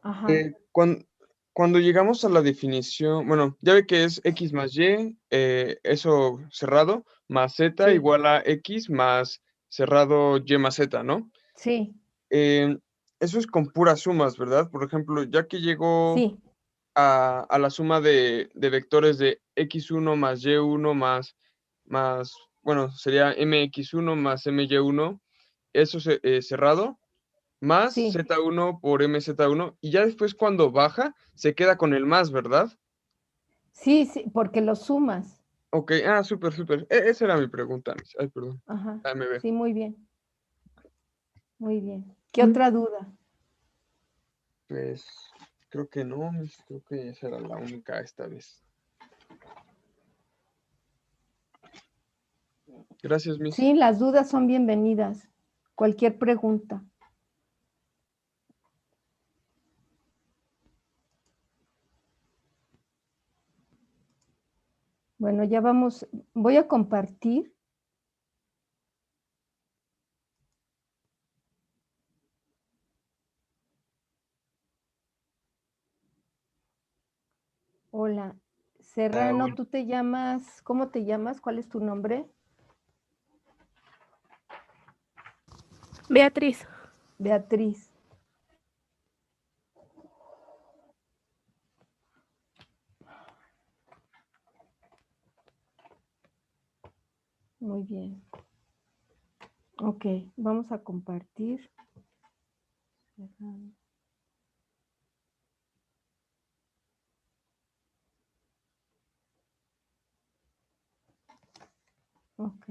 Ajá, Cuando llegamos a la definición, bueno, ya ve que es x más y, eso cerrado, más z sí, igual a x más cerrado y más z, ¿no? sí, Em, Eso es con puras sumas, ¿verdad? Por ejemplo, ya que llego sí, a la suma de vectores de x1 más y1 más, bueno, sería mx1 más my1, eso cerrado, más sí, z1 por mz1, y ya después cuando baja, se queda con el más, ¿verdad? sí, sí, porque lo sumas. Okey, súper, súper. Esa era mi pregunta, Miss. Ay, perdón. Ajá, Me ve. sí, muy bien, muy bien. ¿Qué Mm. otra duda? Pues, creo que no, Miss, creo que esa era la única esta vez. Gracias, Miss. Sí, las dudas son bienvenidas. Cualquier pregunta. Bueno, ya vamos, voy a compartir. Hola, Serrano, Hola. ¿tú te llamas? ¿Cómo te llamas? ¿Cuál es tu nombre? Beatriz. Beatriz. Muy bien. Ok, vamos a compartir. Ok.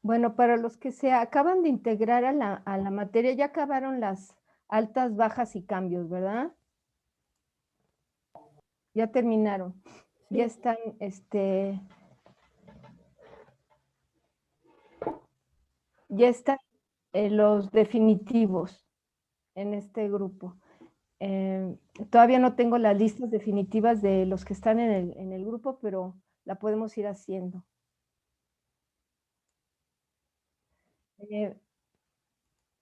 Bueno, para los que se acaban de integrar a la materia, ya acabaron las altas, bajas y cambios, ¿verdad? Ya terminaron. Ya están, ya están los definitivos en este grupo. Todavía no tengo las listas definitivas de los que están en el grupo, pero la podemos ir haciendo.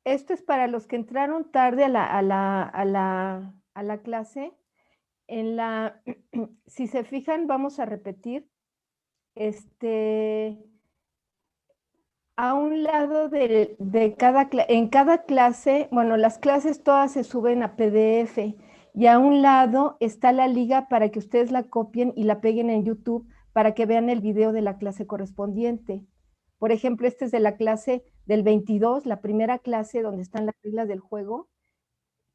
Esto es para los que entraron tarde a la clase. Si se fijan, vamos a repetir, a un lado en cada clase, bueno, las clases todas se suben a PDF y a un lado está la liga para que ustedes la copien y la peguen en YouTube para que vean el video de la clase correspondiente. Por ejemplo, este es de la clase del 22, la primera clase donde están las reglas del juego,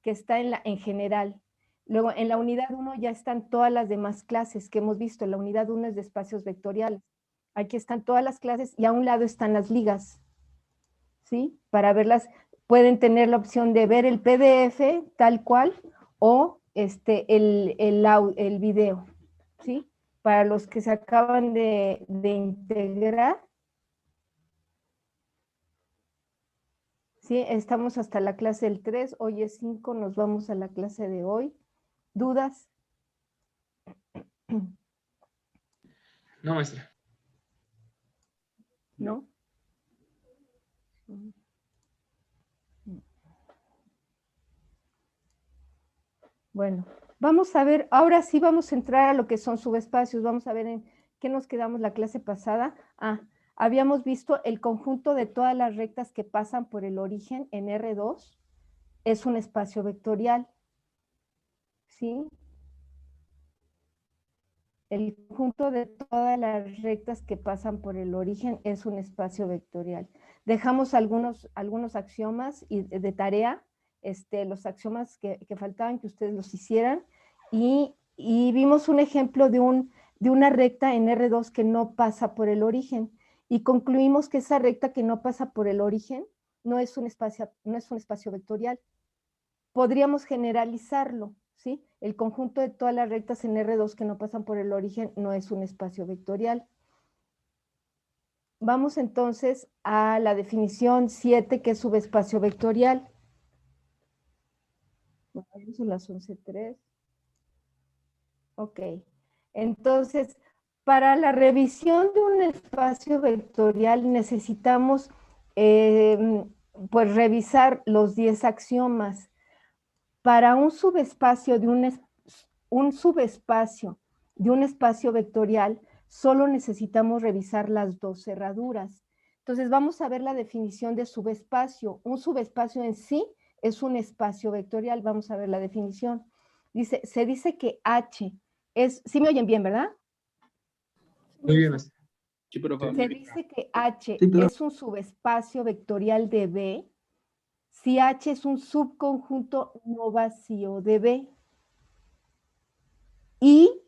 que está en general. Luego, en la unidad 1 ya están todas las demás clases que hemos visto. La unidad 1 es de espacios vectoriales. Aquí están todas las clases y a un lado están las ligas. ¿Sí? Para verlas, pueden tener la opción de ver el PDF tal cual o el video, ¿sí? Para los que se acaban de integrar, ¿sí? Estamos hasta la clase del 3, hoy es 5, nos vamos a la clase de hoy. ¿Dudas? No, maestra. ¿No? Bueno, vamos a ver, ahora sí vamos a entrar a lo que son subespacios, vamos a ver en qué nos quedamos la clase pasada. Habíamos visto el conjunto de todas las rectas que pasan por el origen en R2, es un espacio vectorial, ¿sí? El conjunto de todas las rectas que pasan por el origen es un espacio vectorial. Dejamos algunos axiomas de tarea, los axiomas que faltaban que ustedes los hicieran, y vimos un ejemplo de una recta en R2 que no pasa por el origen, y concluimos que esa recta que no pasa por el origen no es un espacio vectorial. Podríamos generalizarlo, ¿sí? El conjunto de todas las rectas en R2 que no pasan por el origen no es un espacio vectorial. Vamos entonces a la definición 7, que es subespacio vectorial. Vamos a las 11:03. Ok. Entonces, para la revisión de un espacio vectorial necesitamos pues revisar los 10 axiomas. Para un subespacio de un espacio vectorial, solo necesitamos revisar las 2 cerraduras. Entonces vamos a ver la definición de subespacio. Un subespacio en sí es un espacio vectorial. Vamos a ver la definición. Se dice que H es, sí me oyen bien, ¿verdad? Muy bien. Sí, profe. Se dice que H Sí, pero- es un subespacio vectorial de B si H es un subconjunto no vacío de B. Y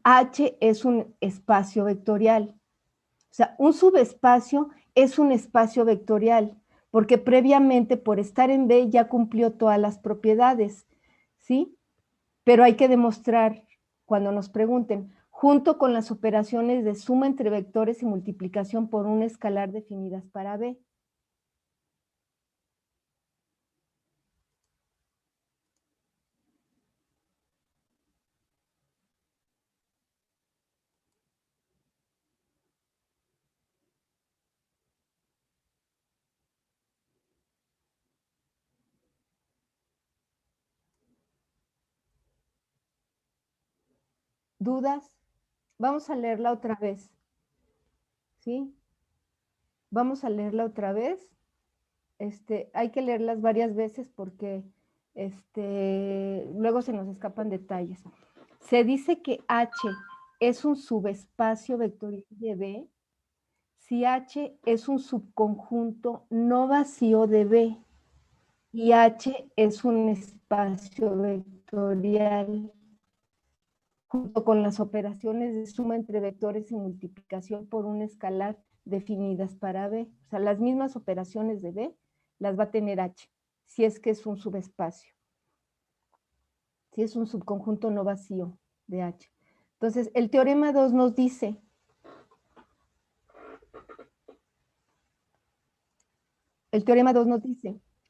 H es un espacio vectorial. O sea, un subespacio es un espacio vectorial, porque previamente por estar en B ya cumplió todas las propiedades, ¿sí? Pero hay que demostrar, cuando nos pregunten, junto con las operaciones de suma entre vectores y multiplicación por un escalar definidas para B. ¿Dudas? Vamos a leerla otra vez, ¿sí? Vamos a leerla otra vez. Hay que leerlas varias veces porque luego se nos escapan detalles. Se dice que H es un subespacio vectorial de B si H es un subconjunto no vacío de B y H es un espacio vectorial junto con las operaciones de suma entre vectores y multiplicación por un escalar definidas para B. O sea, las mismas operaciones de B las va a tener H, si es que es un subespacio, si es un subconjunto no vacío de H. Entonces, el teorema 2 nos dice,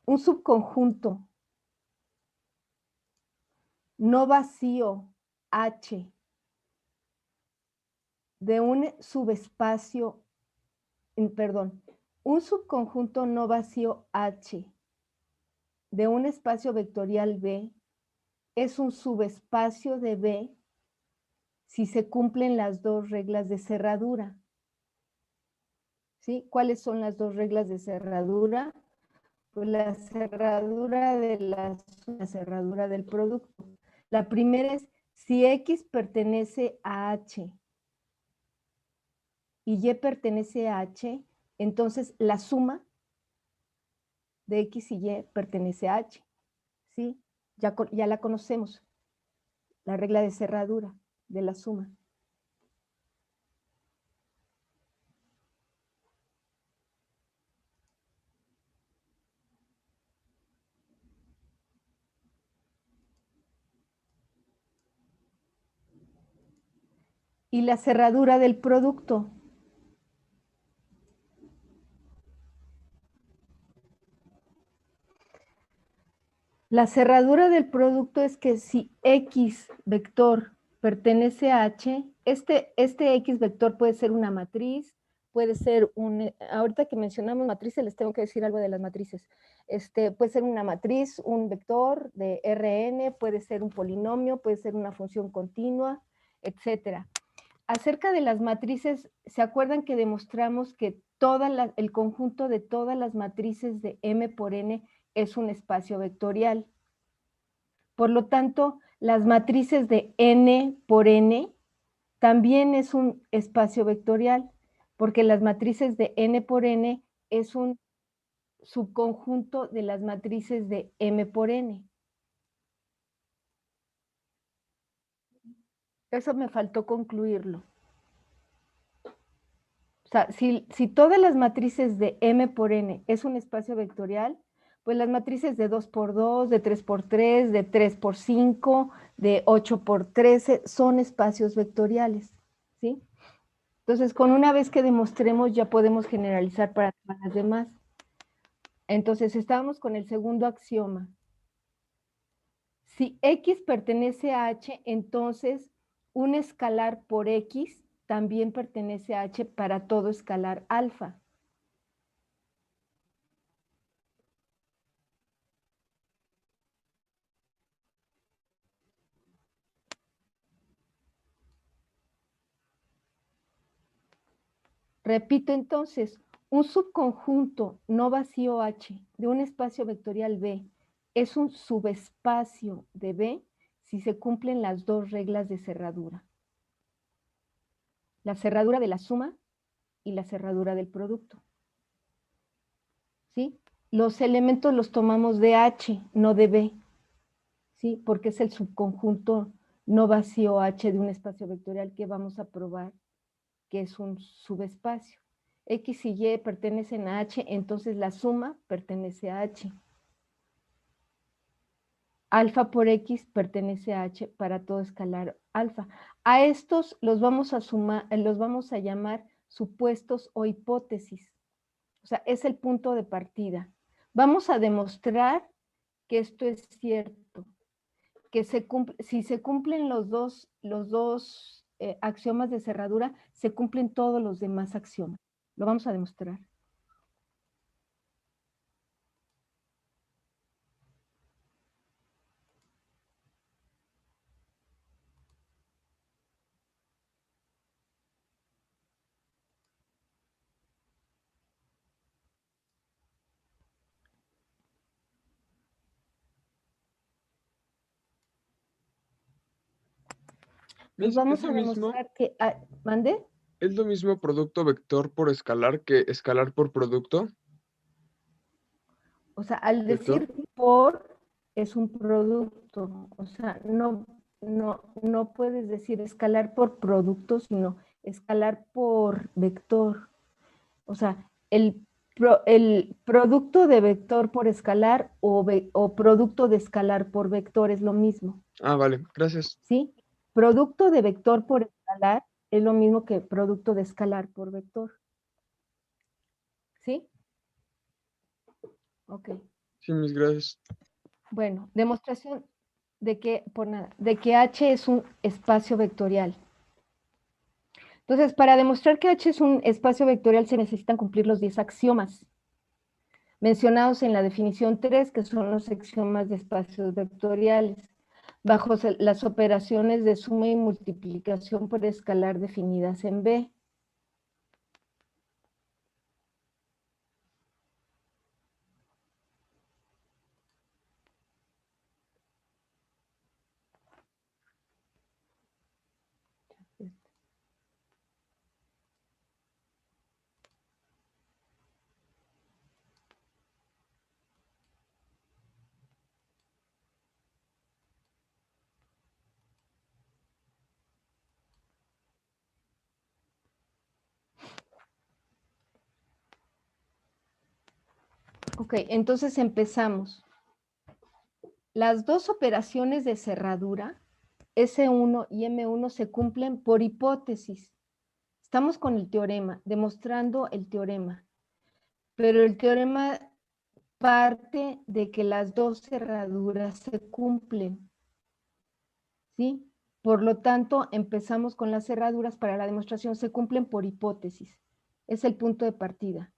un subconjunto no vacío H de un subespacio, un subconjunto no vacío H de un espacio vectorial B es un subespacio de B si se cumplen las 2 reglas de cerradura. ¿Sí? ¿Cuáles son las 2 reglas de cerradura? Pues la cerradura de la cerradura del producto. La primera es si X pertenece a H y Y pertenece a H, entonces la suma de X y Y pertenece a H. ¿Sí? Ya la conocemos, la regla de cerradura de la suma. Y la cerradura del producto. La cerradura del producto es que si X vector pertenece a H, este X vector puede ser una matriz, puede ser ahorita que mencionamos matrices, les tengo que decir algo de las matrices. Puede ser una matriz, un vector de Rn, puede ser un polinomio, puede ser una función continua, etcétera. Acerca de las matrices, ¿se acuerdan que demostramos que el conjunto de todas las matrices de M por N es un espacio vectorial? Por lo tanto, Las matrices de n por n también es un espacio vectorial, porque las matrices de n por n es un subconjunto de las matrices de m por n. Eso me faltó concluirlo. O sea, si todas las matrices de m por n es un espacio vectorial, pues las matrices de 2 por 2, de 3 por 3, de 3 por 5, de 8 por 13 son espacios vectoriales, ¿sí? Entonces, con una vez que demostremos, ya podemos generalizar para todas las demás. Entonces, estábamos con el segundo axioma. Si X pertenece a H, entonces un escalar por X también pertenece a H para todo escalar alfa. Repito entonces, un subconjunto no vacío H de un espacio vectorial B es un subespacio de B si se cumplen las dos reglas de cerradura. La cerradura de la suma y la cerradura del producto. ¿Sí? Los elementos los tomamos de H, no de B. ¿Sí? Porque es el subconjunto no vacío H de un espacio vectorial que vamos a probar que es un subespacio. X y Y pertenecen a H, entonces la suma pertenece a H. Alfa por X pertenece a H para todo escalar alfa. A estos los vamos a llamar supuestos o hipótesis. O sea, es el punto de partida. Vamos a demostrar que esto es cierto, que si se cumplen los dos axiomas de cerradura, se cumplen todos los demás axiomas. Lo vamos a demostrar. Pues vamos a demostrar que... ¿Mande? ¿Es lo mismo producto vector por escalar que escalar por producto? O sea, al ¿Vector? decir por, es un producto. O sea, no puedes decir escalar por producto, sino escalar por vector. O sea, el producto de vector por escalar o producto de escalar por vector es lo mismo. Ah, vale, gracias. ¿Sí? Producto de vector por escalar es lo mismo que producto de escalar por vector. ¿Sí? Ok. Sí, mis gracias. Bueno, demostración de que H es un espacio vectorial. Entonces, para demostrar que H es un espacio vectorial se necesitan cumplir los 10 axiomas mencionados en la definición 3, que son los axiomas de espacios vectoriales, bajo las operaciones de suma y multiplicación por escalar definidas en B. Ok, entonces empezamos. Las dos operaciones de cerradura, S1 y M1, se cumplen por hipótesis. Estamos con el teorema, demostrando el teorema. Pero el teorema parte de que las dos cerraduras se cumplen. ¿Sí? Por lo tanto, empezamos con las cerraduras para la demostración, se cumplen por hipótesis. Es el punto de partida.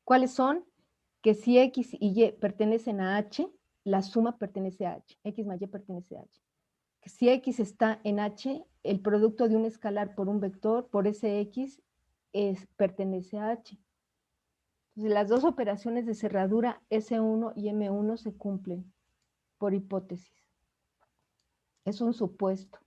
¿Cuáles son? Que si X y Y pertenecen a H, la suma pertenece a H. X más Y pertenece a H. Que si X está en H, el producto de un escalar por un vector, por ese X, pertenece a H. Entonces, las dos operaciones de cerradura S1 y M1 se cumplen por hipótesis. Es un supuesto.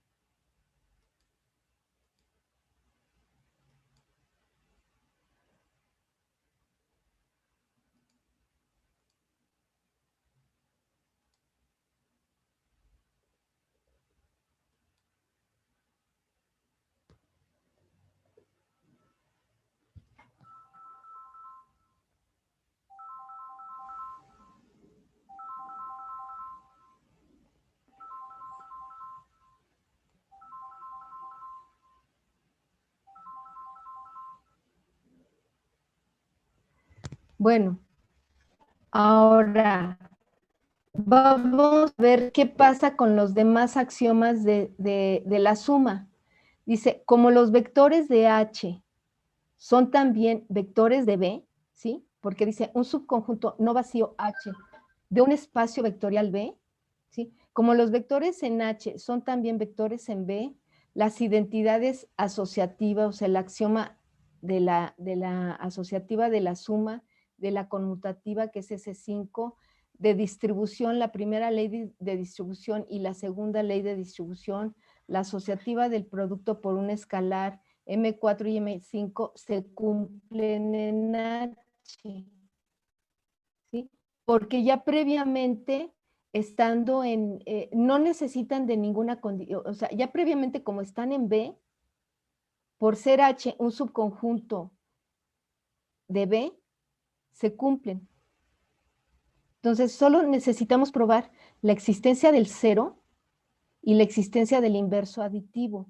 Bueno, ahora vamos a ver qué pasa con los demás axiomas de la suma. Dice, como los vectores de H son también vectores de B, ¿sí? Porque dice un subconjunto no vacío H de un espacio vectorial B, ¿sí? Como los vectores en H son también vectores en B, las identidades asociativas, o sea, el axioma de la asociativa de la suma, de la conmutativa, que es S5, de distribución, la primera ley de distribución y la segunda ley de distribución, la asociativa del producto por un escalar, M4 y M5 se cumplen en H, ¿sí? Porque ya previamente, estando no necesitan de ninguna condición, o sea, ya previamente como están en B, por ser H un subconjunto de B, se cumplen. Entonces, solo necesitamos probar la existencia del cero y la existencia del inverso aditivo.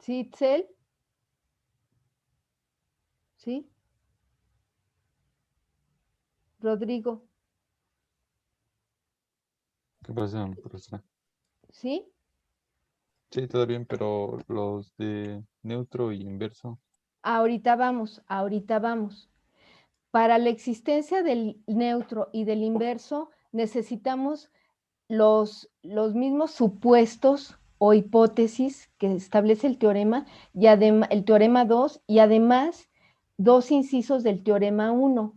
¿Sí, Itzel? ¿Sí? Rodrigo, ¿Qué pasa, profesora? ¿sí? Sí, todo bien, pero los de neutro y inverso. Ahorita vamos, ahorita vamos. Para la existencia del neutro y del inverso, necesitamos los mismos supuestos o hipótesis que establece el teorema, y el teorema 2, y además dos incisos del teorema 1.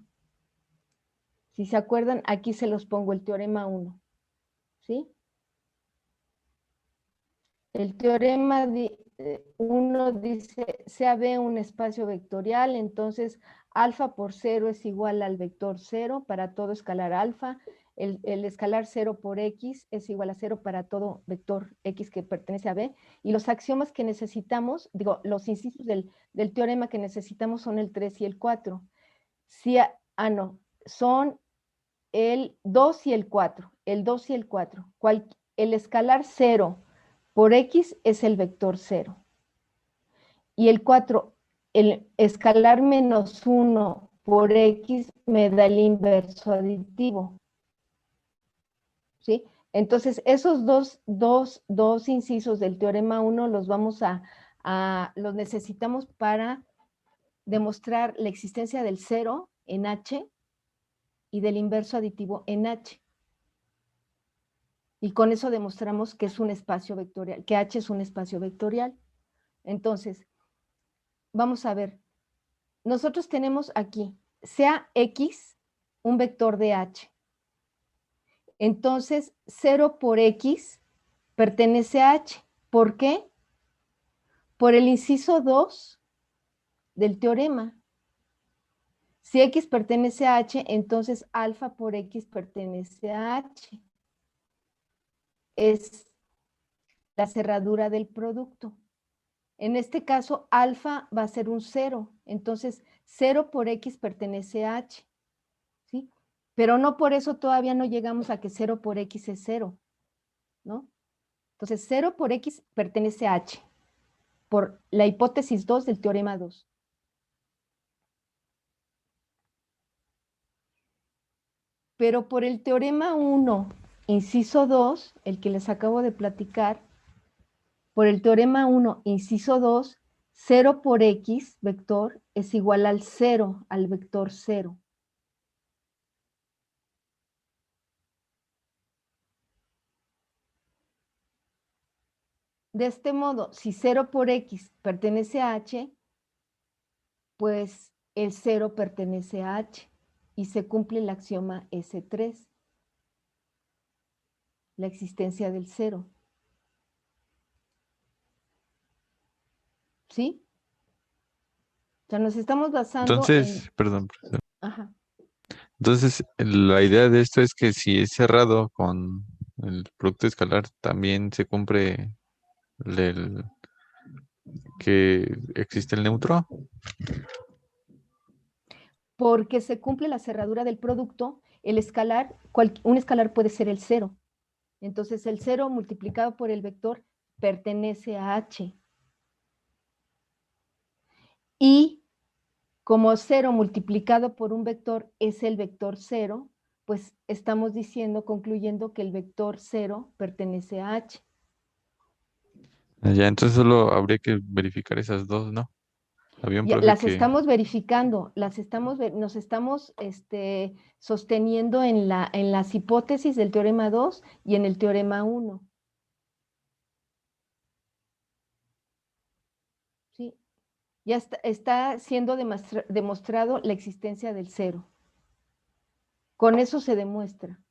Si se acuerdan, aquí se los pongo el teorema 1, ¿sí? El teorema 1 dice, sea B un espacio vectorial, entonces alfa por 0 es igual al vector 0 para todo escalar alfa, el escalar 0 por x es igual a 0 para todo vector x que pertenece a B, y los axiomas que necesitamos, digo, los incisos del teorema que necesitamos son el 3 y el 4. Si, no, son el 2 y el 4, el 2 y el 4. El escalar 0 por x es el vector 0. Y el 4, el escalar menos 1 por x me da el inverso aditivo. ¿Sí? Entonces, esos dos incisos del teorema 1 los los necesitamos para demostrar la existencia del 0 en H y del inverso aditivo en H. Y con eso demostramos que es un espacio vectorial, que H es un espacio vectorial. Entonces, vamos a ver. Nosotros tenemos aquí, sea X un vector de H. Entonces, 0 por X pertenece a H. ¿Por qué? Por el inciso 2 del teorema. Si X pertenece a H, entonces alfa por X pertenece a H. Es la cerradura del producto. En este caso, alfa va a ser un 0. Entonces, 0 por X pertenece a H. ¿Sí? Pero no por eso todavía no llegamos a que 0 por X es 0. ¿No? Entonces, 0 por X pertenece a H. Por la hipótesis 2 del teorema 2. Pero por el teorema 1, inciso 2, el que les acabo de platicar, por el teorema 1, inciso 2, 0 por x vector es igual al 0, al vector 0. De este modo, si 0 por x pertenece a h, pues el 0 pertenece a h y se cumple el axioma S3, la existencia del 0. ¿Sí? O sea, nos estamos basando Entonces, en... perdón, profesor. Ajá. Entonces, la idea de esto es que si es cerrado con el producto escalar, también se cumple el que existe el neutro. Porque se cumple la cerradura del producto, el escalar, un escalar puede ser el 0. Entonces, el 0 multiplicado por el vector pertenece a h. Y como 0 multiplicado por un vector es el vector 0, pues estamos diciendo, concluyendo que el vector 0 pertenece a h. Ya, entonces solo habría que verificar esas dos, ¿no? Había un Ya, profe las que... estamos verificando, nos estamos sosteniendo en las hipótesis del teorema 2 y en el teorema 1. ¿Sí? Ya está siendo demostrado la existencia del 0. Con eso se demuestra,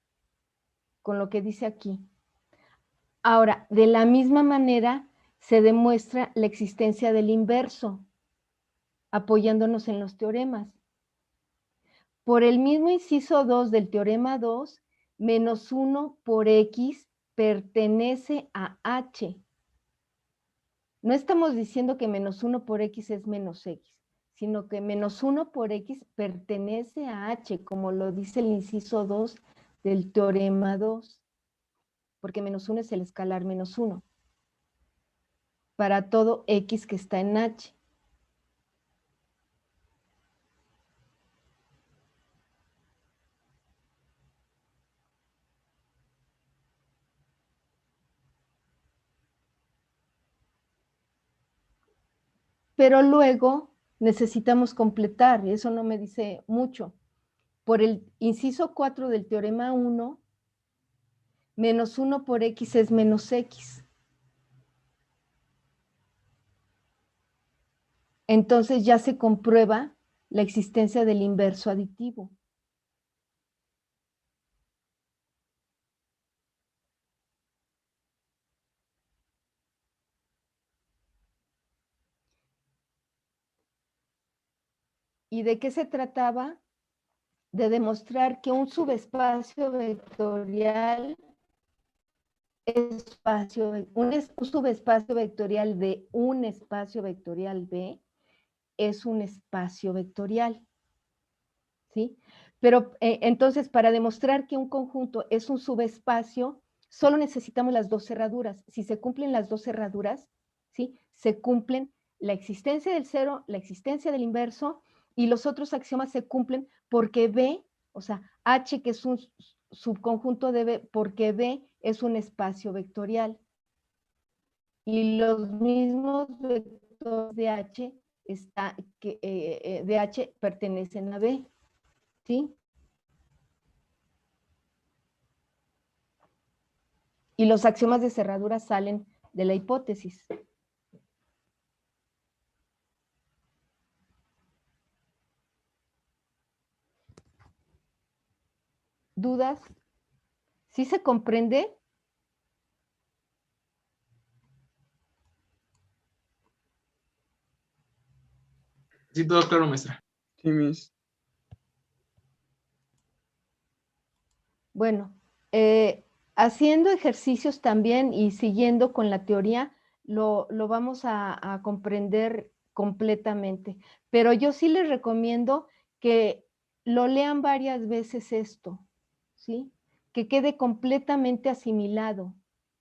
con lo que dice aquí. Ahora, de la misma manera se demuestra la existencia del inverso, apoyándonos en los teoremas. Por el mismo inciso 2 del teorema 2, menos 1 por x pertenece a h. No estamos diciendo que menos 1 por x es menos x, sino que menos 1 por x pertenece a h, como lo dice el inciso 2 del teorema 2, porque menos 1 es el escalar menos 1, para todo x que está en h. Pero luego necesitamos completar, y eso no me dice mucho. Por el inciso 4 del teorema 1, menos 1 por x es menos x. Entonces ya se comprueba la existencia del inverso aditivo. ¿Y de qué se trataba? De demostrar que un subespacio vectorial un subespacio vectorial de un espacio vectorial B es un espacio vectorial, ¿sí? Pero entonces, para demostrar que un conjunto es un subespacio, solo necesitamos las dos cerraduras. Si se cumplen las dos cerraduras, ¿sí? Se cumplen la existencia del 0, la existencia del inverso, y los otros axiomas se cumplen porque B, o sea, H, que es un subconjunto de B, porque B es un espacio vectorial. Y los mismos vectores de H, de H pertenecen a B, ¿sí? Y los axiomas de cerradura salen de la hipótesis. ¿Dudas? ¿Sí se comprende? Sí, todo claro, maestra. Sí, Miss. Bueno, haciendo ejercicios también y siguiendo con la teoría, lo vamos a comprender completamente. Pero yo sí les recomiendo que lo lean varias veces esto, ¿sí? Que quede completamente asimilado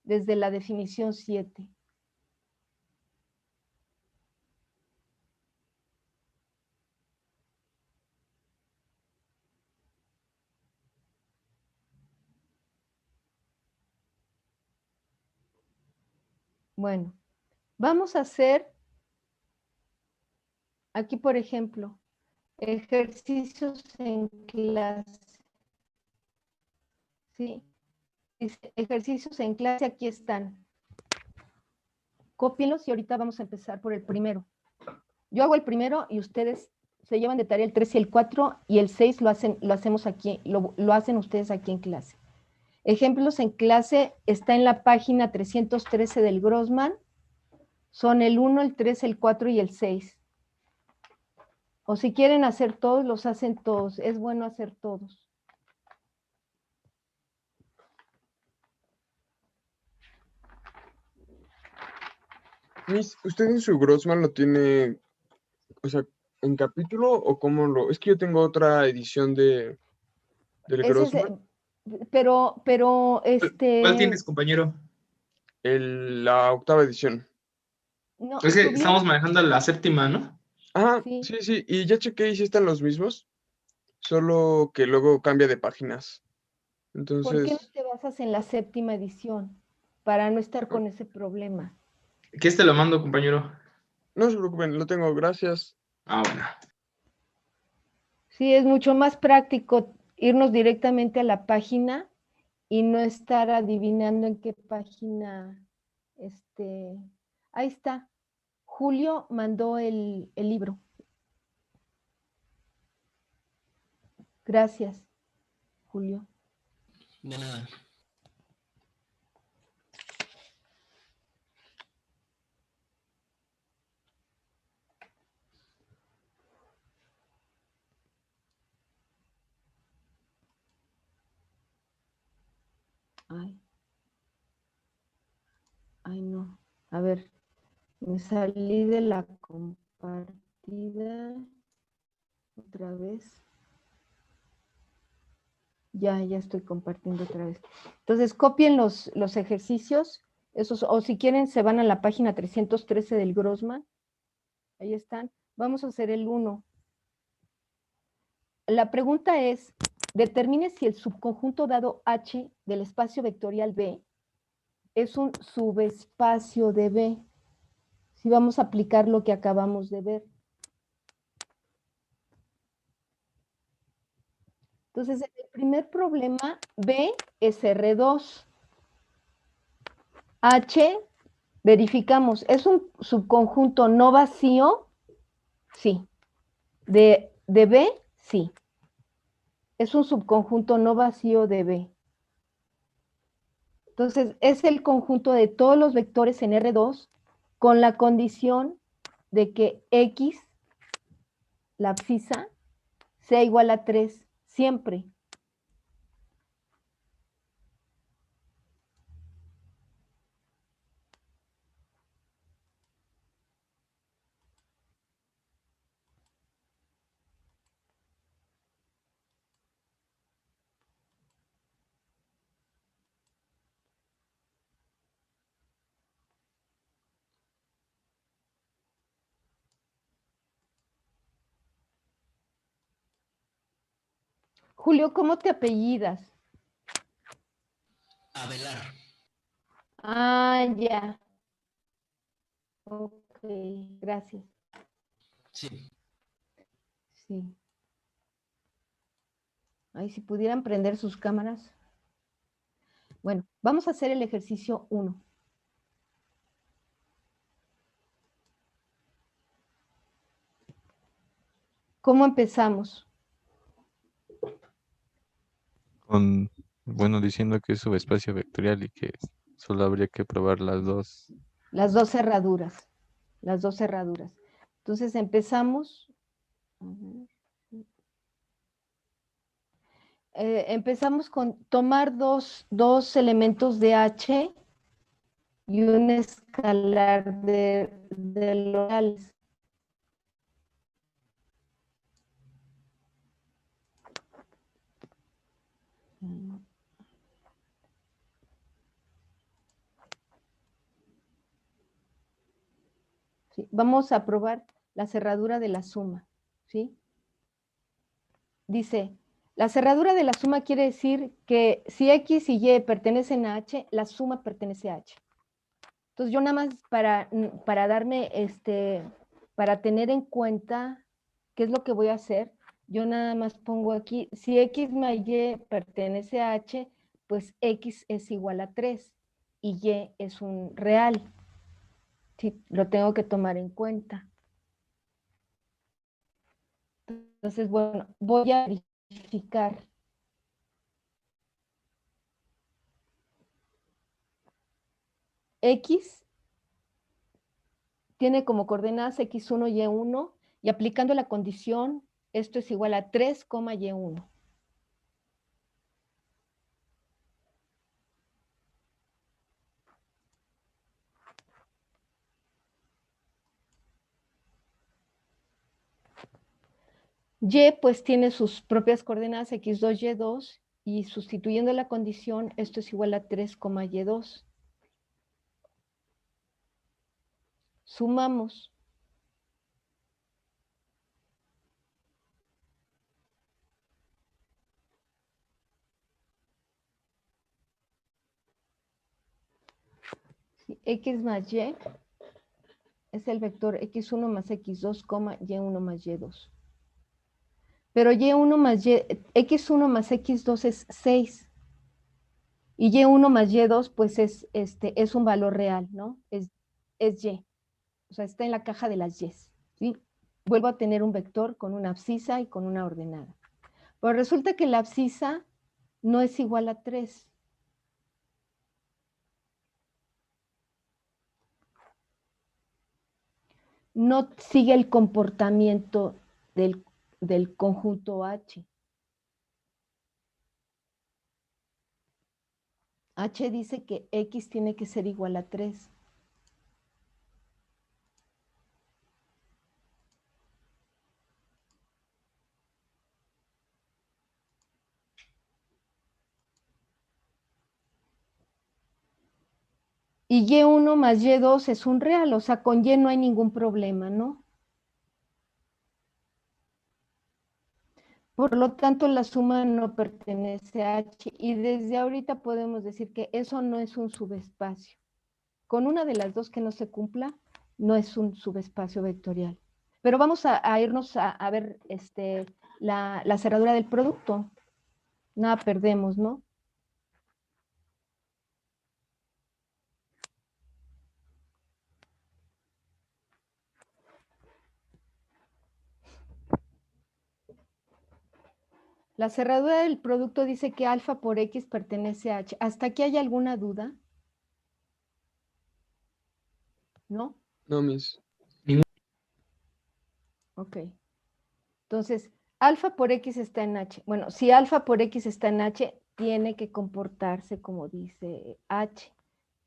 desde la definición 7. Bueno, vamos a hacer, aquí por ejemplo, ejercicios en clase. ¿Sí? Dice, ejercicios en clase, aquí están. Cópienlos y ahorita vamos a empezar por el primero. Yo hago el primero y ustedes se llevan de tarea el 3 y el 4 y el 6 lo hacemos aquí, lo hacen ustedes aquí en clase. Ejemplos en clase está en la página 313 del Grossman. Son el 1, el 3, el 4 y el 6. O si quieren hacer todos, los hacen todos. Es bueno hacer todos. Miss, ¿usted en su Grossman lo tiene, o sea, en capítulo o cómo lo...? Es que yo tengo otra edición del Ese es, Grossman, pero, ¿Cuál tienes, compañero? la 8ª edición. no, Es que estamos subieron, manejando la 7ª, ¿no? Ah, sí. sí, sí, y ya chequé y sí están los mismos, solo que luego cambia de páginas. ¿Por qué no Entonces, te basas en la 7ª edición? Para no estar con ese problema. ¿Qué te lo mando, compañero? no se preocupen, lo tengo, gracias. Ah, bueno. Sí, es mucho más práctico irnos directamente a la página y no estar adivinando en qué página, ahí está. Julio mandó el libro. Gracias, Julio. De nada. Ay, no. A ver, me salí de la compartida otra vez. Ya estoy compartiendo otra vez. Entonces, copien los ejercicios, esos, o si quieren, se van a la página 313 del Grossman. Ahí están. Vamos a hacer el 1. La pregunta es, determine si el subconjunto dado H del espacio vectorial B es un subespacio de B. Si vamos a aplicar lo que acabamos de ver. Entonces, en el primer problema, B es R2. H, verificamos, ¿es un subconjunto no vacío? Sí. De B, sí. Es un subconjunto no vacío de B. Entonces, es el conjunto de todos los vectores en R2 con la condición de que X, la abscisa, sea igual a 3, siempre. Julio, ¿cómo te apellidas? Avelar. Ah, ya. Ok, gracias. Sí. Sí. Ay, si pudieran prender sus cámaras. Bueno, vamos a hacer el ejercicio 1. ¿Cómo empezamos? Bueno, diciendo que es subespacio vectorial y que solo habría que probar las dos. Las dos cerraduras. Las dos cerraduras. Entonces empezamos. Empezamos con tomar dos elementos de H y un escalar de locales. ¿Sí? Vamos a probar la cerradura de la suma. ¿Sí? Dice, la cerradura de la suma quiere decir que si X y Y pertenecen a H, la suma pertenece a H. Entonces yo nada más para darme, para tener en cuenta qué es lo que voy a hacer, yo nada más pongo aquí, si X más Y pertenece a H, pues X es igual a 3 y Y es un real. Sí, lo tengo que tomar en cuenta. Entonces, bueno, voy a verificar. X tiene como coordenadas X1, Y1, y aplicando la condición, esto es igual a 3, Y1. Y pues tiene sus propias coordenadas X2, Y2, y sustituyendo la condición, esto es igual a 3, Y2. Sumamos. X más Y es el vector X1 más X2, Y1 más Y2. Pero Y1 más Y, X1 más X2 es 6. Y Y1 más Y2, pues es un valor real, ¿no? Es Y. O sea, está en la caja de las Y's, ¿sí? Vuelvo a tener un vector con una abscisa y con una ordenada. Pero resulta que la abscisa no es igual a 3. No sigue el comportamiento del conjunto H. H dice que X tiene que ser igual a 3. Y Y1 más Y2 es un real, o sea, con Y no hay ningún problema, ¿no? Por lo tanto, la suma no pertenece a H y desde ahorita podemos decir que eso no es un subespacio. Con una de las dos que no se cumpla, no es un subespacio vectorial. Pero vamos a irnos a ver la cerradura del producto. Nada perdemos, ¿no? La cerradura del producto dice que alfa por X pertenece a H. ¿Hasta aquí hay alguna duda? ¿No? No, Miss. Ok. Entonces, alfa por X está en H. Bueno, si alfa por X está en H, tiene que comportarse como dice H.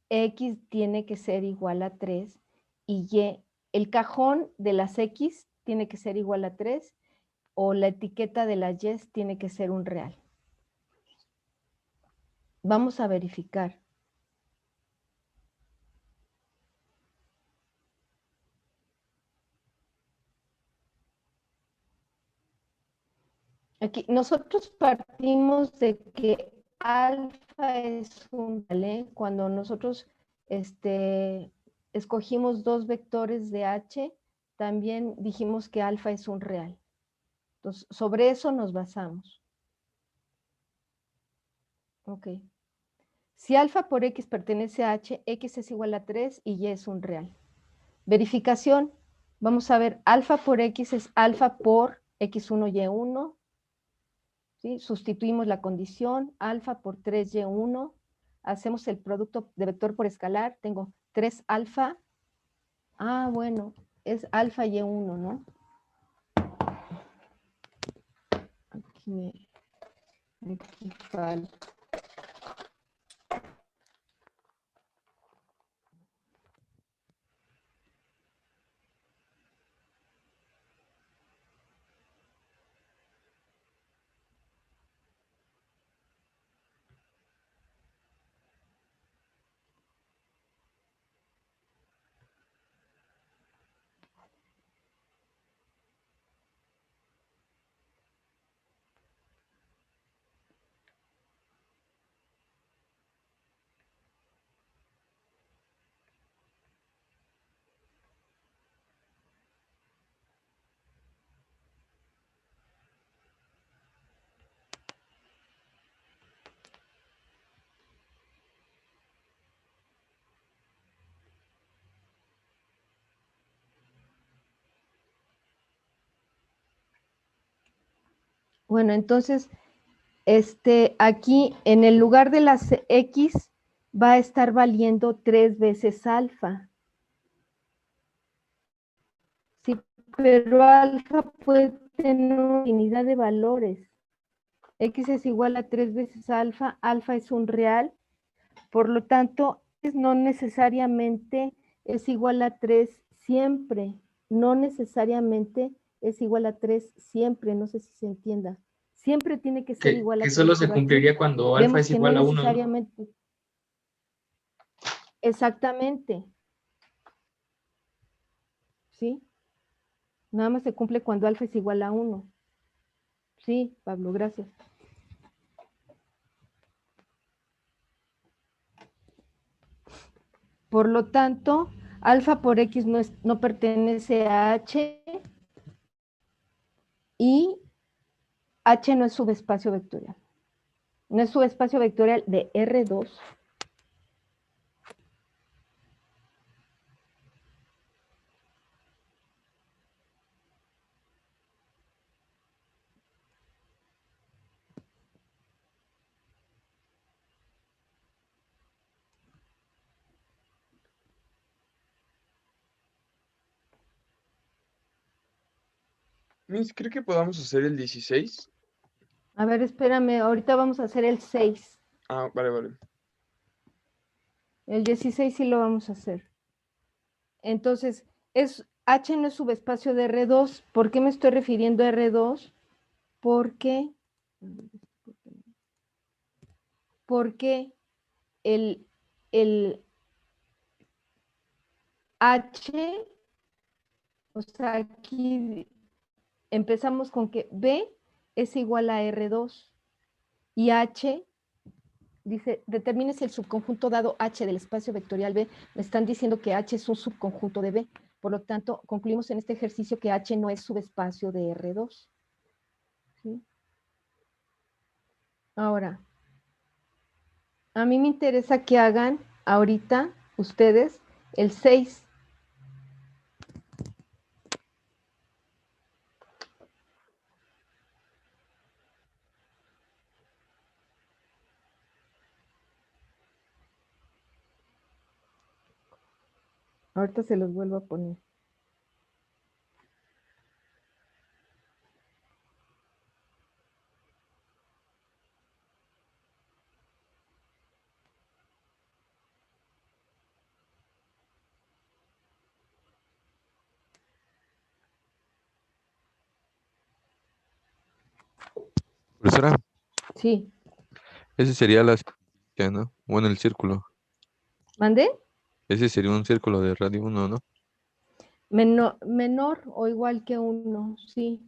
X tiene que ser igual a 3 y Y, el cajón de las X tiene que ser igual a 3 o la etiqueta de las Y tiene que ser un real. Vamos a verificar. Aquí, nosotros partimos de que alfa es un real, ¿eh? Cuando nosotros escogimos dos vectores de H, también dijimos que alfa es un real. Entonces, sobre eso nos basamos. Ok. Si alfa por X pertenece a H, X es igual a 3 y Y es un real. Verificación. Vamos a ver, alfa por X es alfa por X1, Y1. ¿Sí? Sustituimos la condición, alfa por 3Y1. Hacemos el producto de vector por escalar. Tengo 3 alfa. Ah, bueno, es alfa Y1, ¿no? Aquí falta. Bueno, entonces, aquí en el lugar de las X va a estar valiendo 3 veces alfa. Sí, pero alfa puede tener una infinidad de valores. X es igual a 3 veces alfa, alfa es un real, por lo tanto, no necesariamente es igual a 3 siempre, no necesariamente es igual a 3 siempre, no sé si se entienda. Siempre tiene que ser igual a Que 3, solo se pero aquí cumpliría cuando alfa vemos es que no igual a 1, ¿no? necesariamente. Exactamente. ¿Sí? Nada más se cumple cuando alfa es igual a 1. Sí, Pablo, gracias. Por lo tanto, alfa por X no pertenece a H y H no es subespacio vectorial. No es subespacio vectorial de R2. Miss, ¿cree que podamos hacer el 16? A ver, espérame, ahorita vamos a hacer el 6. Ah, vale, vale. El 16 sí lo vamos a hacer. Entonces, H no es subespacio de R2. ¿Por qué me estoy refiriendo a R2? Porque el H, o sea, aquí empezamos con que B es igual a R2 y H dice, determines el subconjunto dado H del espacio vectorial B. Me están diciendo que H es un subconjunto de B. Por lo tanto, concluimos en este ejercicio que H no es subespacio de R2. ¿Sí? Ahora, a mí me interesa que hagan ahorita ustedes el 6. Ahorita se los vuelvo a poner. Profesora, Sí. ese sería la ya, ¿no? Bueno, el círculo. ¿Mandé? Ese sería un círculo de radio 1, ¿no? Menor o igual que 1, sí.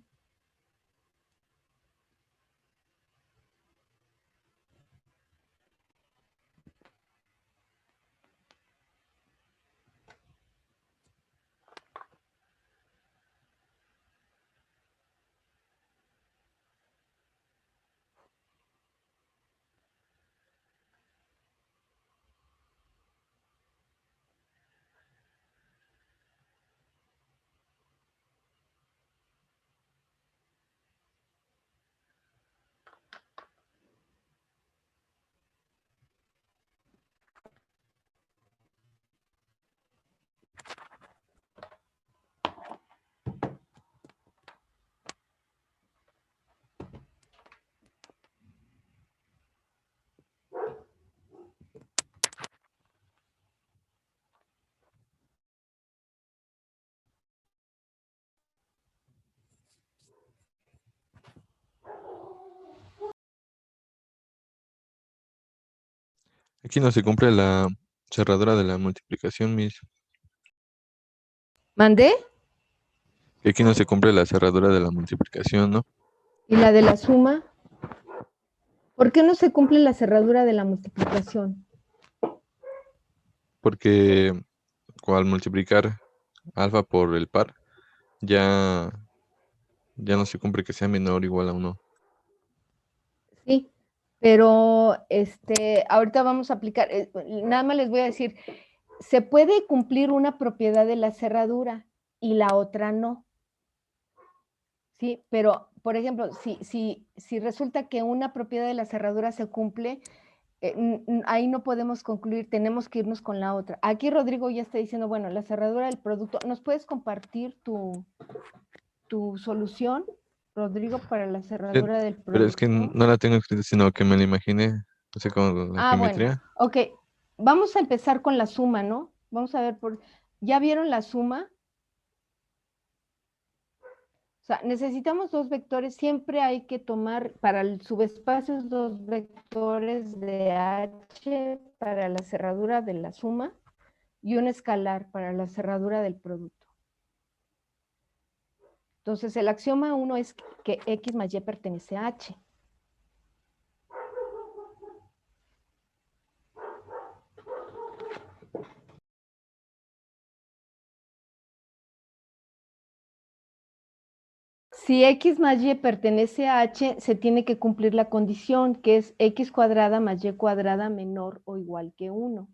Aquí no se cumple la cerradura de la multiplicación, Miss. ¿Mandé? Que aquí no se cumple la cerradura de la multiplicación, ¿no? ¿Y la de la suma? ¿Por qué no se cumple la cerradura de la multiplicación? Porque al multiplicar alfa por el par, ya no se cumple que sea menor o igual a 1. Sí, pero ahorita vamos a aplicar, nada más les voy a decir, se puede cumplir una propiedad de la cerradura y la otra no. Sí, pero por ejemplo, si resulta que una propiedad de la cerradura se cumple, ahí no podemos concluir, tenemos que irnos con la otra. Aquí Rodrigo ya está diciendo, bueno, la cerradura del producto, ¿nos puedes compartir tu solución, Rodrigo, para la cerradura del Pero es que producto? no la tengo escrita, sino que me la imaginé, o sea, con la Bueno, geometría. ok. Vamos a empezar con la suma, ¿no? Vamos a ver, ¿ya vieron la suma? O sea, necesitamos dos vectores, siempre hay que tomar para el subespacio dos vectores de H para la cerradura de la suma y un escalar para la cerradura del producto. Entonces, el axioma 1 es que X más Y pertenece a H. Si X más Y pertenece a H, se tiene que cumplir la condición, que es X cuadrada más Y cuadrada menor o igual que 1.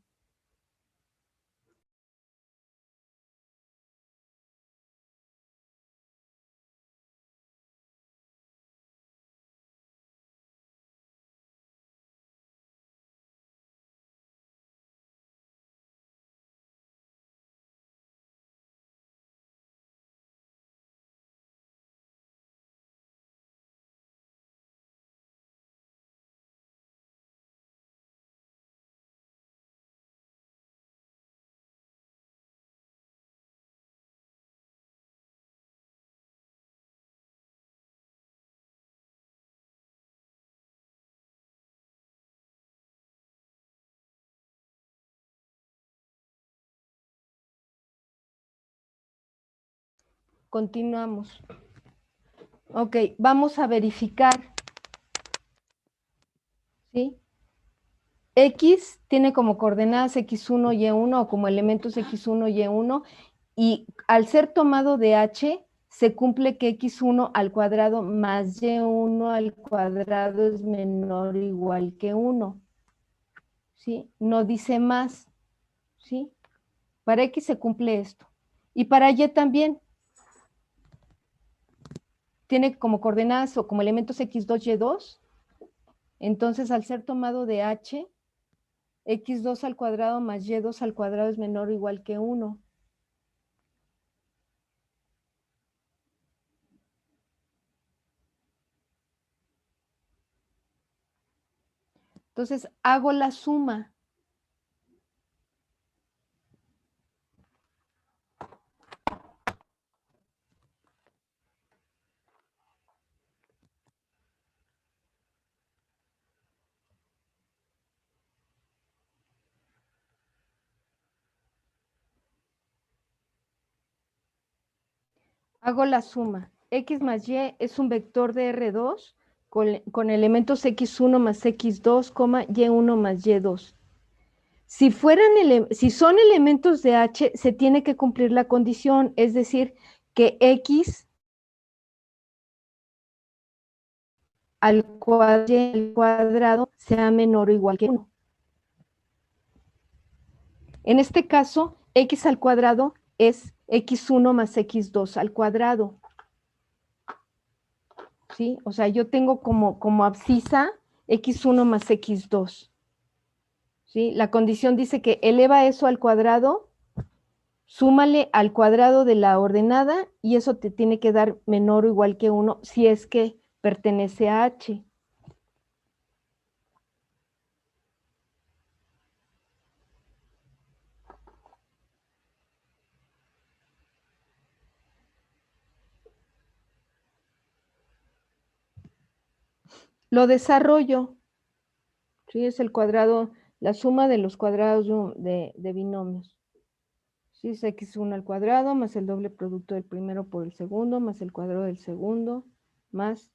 Continuamos. Ok, vamos a verificar. ¿Sí? X tiene como coordenadas X1, Y1 o como elementos X1, Y1 y al ser tomado de H se cumple que X1 al cuadrado más Y1 al cuadrado es menor o igual que 1. ¿Sí? No dice más. ¿Sí? Para X se cumple esto. Y para Y también. Tiene como coordenadas o como elementos X2, Y2. Entonces, al ser tomado de H, X2 al cuadrado más Y2 al cuadrado es menor o igual que 1. Entonces, hago la suma. Hago la suma. X más Y es un vector de R2 con elementos X1 más X2, Y1 más Y2. Si son elementos de H, se tiene que cumplir la condición, es decir, que X al cuadrado sea menor o igual que 1. En este caso, X al cuadrado es X1 más X2 al cuadrado. ¿Sí? O sea, yo tengo como abscisa X1 más X2. ¿Sí? La condición dice que eleva eso al cuadrado, súmale al cuadrado de la ordenada y eso te tiene que dar menor o igual que 1 si es que pertenece a H. Lo desarrollo. ¿Sí? Es el cuadrado, la suma de los cuadrados de binomios. ¿Sí? Es x1 al cuadrado más el doble producto del primero por el segundo más el cuadrado del segundo más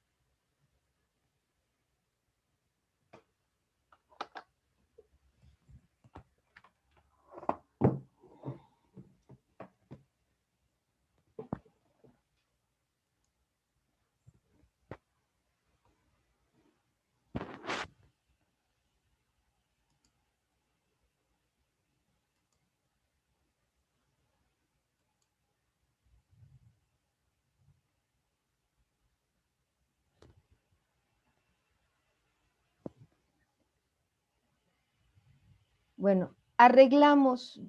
Bueno, arreglamos,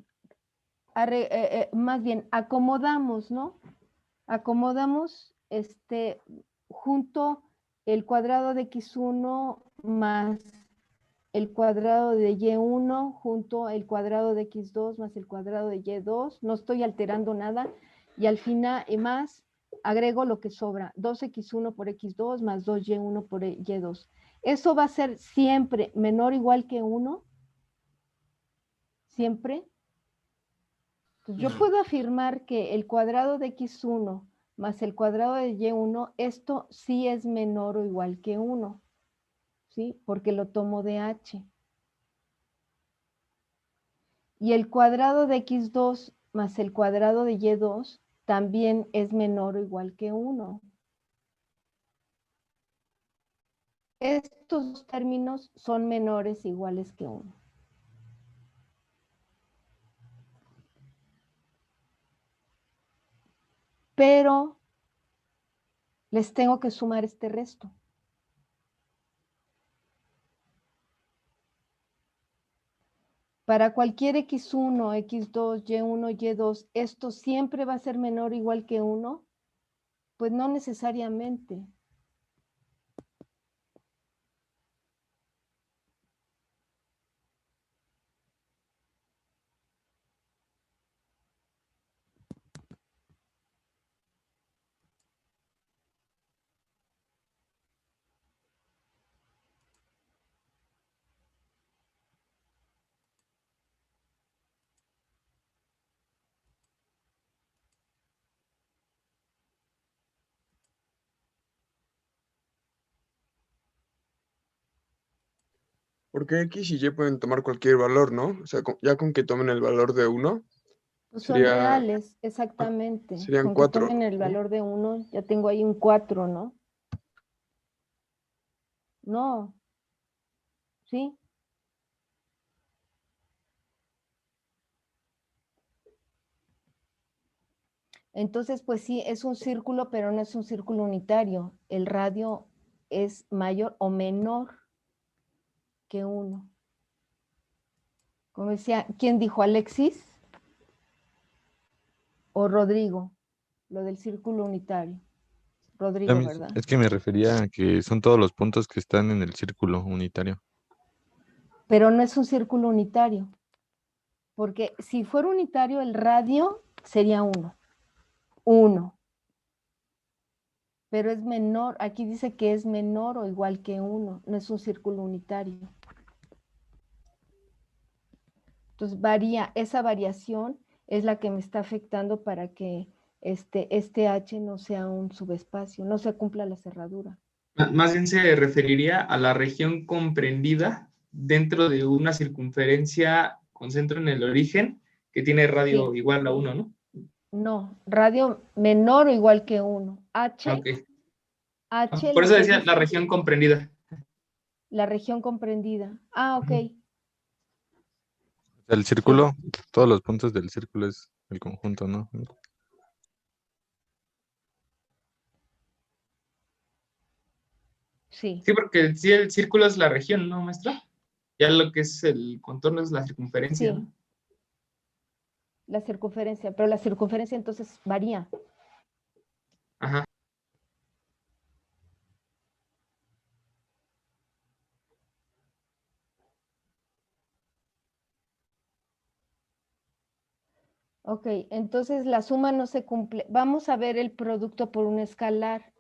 más bien acomodamos, ¿no? Acomodamos junto el cuadrado de x1 más el cuadrado de y1 junto el cuadrado de x2 más el cuadrado de y2. No estoy alterando nada. Y al final, más, agrego lo que sobra. 2x1 por x2 más 2y1 por y2. Eso va a ser siempre menor o igual que 1. Siempre. Entonces, yo puedo afirmar que el cuadrado de x1 más el cuadrado de y1, esto sí es menor o igual que 1. ¿Sí? Porque lo tomo de h. Y el cuadrado de x2 más el cuadrado de y2 también es menor o igual que 1. Estos términos son menores o iguales que 1. Pero les tengo que sumar este resto. Para cualquier x1, x2, y1, y2, ¿esto siempre va a ser menor o igual que 1? Pues no necesariamente. Porque X y Y pueden tomar cualquier valor, ¿no? O sea, ya con que tomen el valor de 1, Pues son sería, reales, exactamente. serían Con que 4, tomen el ¿no? valor de 1, ya tengo ahí un 4, ¿no? No, ¿sí? Entonces, pues sí, es un círculo, pero no es un círculo unitario. El radio es mayor o menor que 1. Como decía, ¿quién dijo? ¿Alexis o Rodrigo? Lo del círculo unitario. Rodrigo, ¿verdad? Es que me refería a que son todos los puntos que están en el círculo unitario. Pero no es un círculo unitario. Porque si fuera unitario, el radio sería 1. 1. Pero es menor, aquí dice que es menor o igual que 1. No es un círculo unitario. Entonces varía, esa variación es la que me está afectando para que este H no sea un subespacio, no se cumpla la cerradura. Más bien se referiría a la región comprendida dentro de una circunferencia con centro en el origen que tiene radio igual a 1, ¿no? No, radio menor o igual que 1. H, Okay. H Por lo eso que decía dice, la región comprendida. la región comprendida. Ah, ok. El círculo, todos los puntos del círculo es el conjunto, ¿no? Sí. Sí, porque sí, el círculo es la región, ¿no, maestra? Ya lo que es el contorno es la circunferencia, Sí. ¿no? La circunferencia, pero la circunferencia entonces varía. Ajá. Ok, entonces la suma no se cumple. Vamos a ver el producto por un escalar.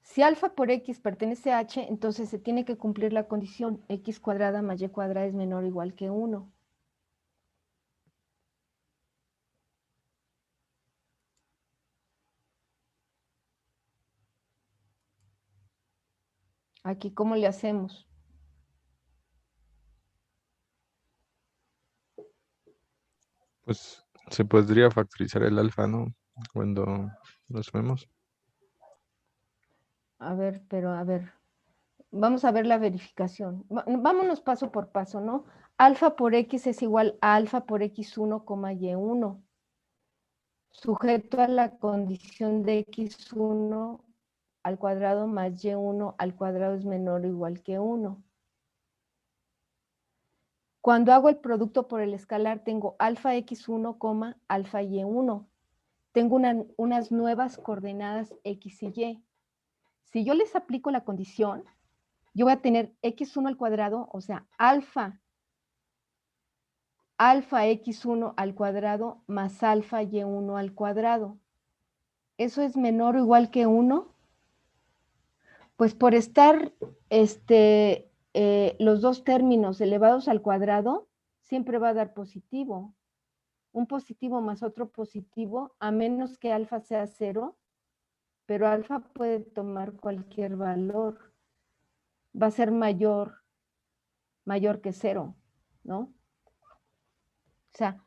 Si alfa por x pertenece a h, entonces se tiene que cumplir la condición x cuadrada más y cuadrada es menor o igual que 1. Aquí, ¿cómo le hacemos? Pues se podría factorizar el alfa, ¿no? Cuando lo sumemos. A ver, pero a ver. Vamos a ver la verificación. Vámonos paso por paso, ¿no? Alfa por x es igual a alfa por x1, y1. Sujeto a la condición de x1 al cuadrado más y1 al cuadrado es menor o igual que 1. Cuando hago el producto por el escalar, tengo alfa x1, alfa y1. Tengo unas nuevas coordenadas x y y. Si yo les aplico la condición, yo voy a tener x1 al cuadrado, o sea, alfa x1 al cuadrado más alfa y1 al cuadrado. ¿Eso es menor o igual que 1? Pues por estar los dos términos elevados al cuadrado, siempre va a dar positivo. Un positivo más otro positivo, a menos que alfa sea 0, pero alfa puede tomar cualquier valor. Va a ser mayor que 0, ¿no? O sea,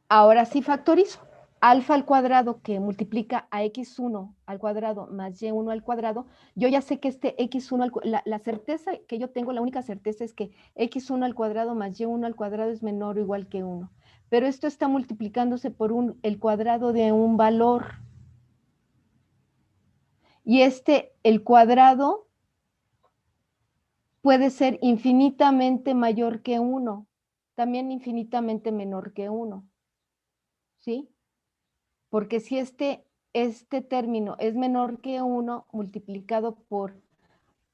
ahora sí factorizo. Alfa al cuadrado que multiplica a x1 al cuadrado más y1 al cuadrado, yo ya sé que este x1, la certeza que yo tengo, la única certeza es que x1 al cuadrado más y1 al cuadrado es menor o igual que 1. Pero esto está multiplicándose por el cuadrado de un valor. Y el cuadrado puede ser infinitamente mayor que 1, también infinitamente menor que 1, ¿sí? Porque si este término es menor que 1, multiplicado por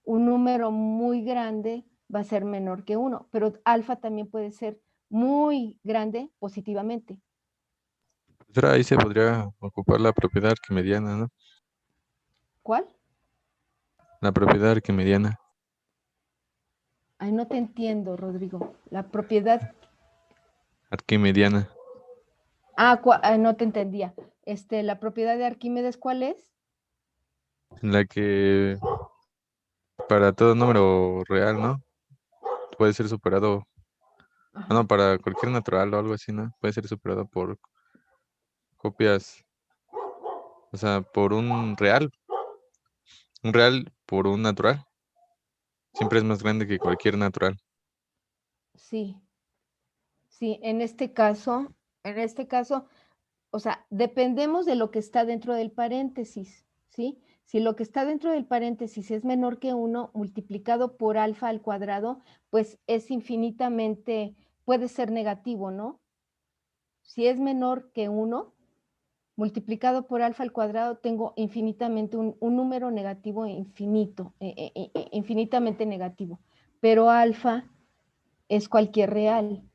un número muy grande, va a ser menor que 1, pero alfa también puede ser muy grande positivamente. Pero ahí se podría ocupar la propiedad arquimediana, ¿no? ¿Cuál? La propiedad arquimediana. Ay, no te entiendo, Rodrigo. La propiedad... Arquimediana. No te entendía. La propiedad de Arquímedes, ¿cuál es? En la que para todo número real, ¿no? Puede ser superado. Ajá. No, para cualquier natural o algo así, ¿no? Puede ser superado por copias. O sea, por un real. Un real por un natural. Siempre es más grande que cualquier natural. Sí, sí, en este caso, o sea, dependemos de lo que está dentro del paréntesis, ¿sí? Si lo que está dentro del paréntesis es menor que 1 multiplicado por alfa al cuadrado, pues es infinitamente, puede ser negativo, ¿no? Si es menor que 1 multiplicado por alfa al cuadrado, tengo infinitamente un número negativo infinito, infinitamente negativo. Pero alfa es cualquier real.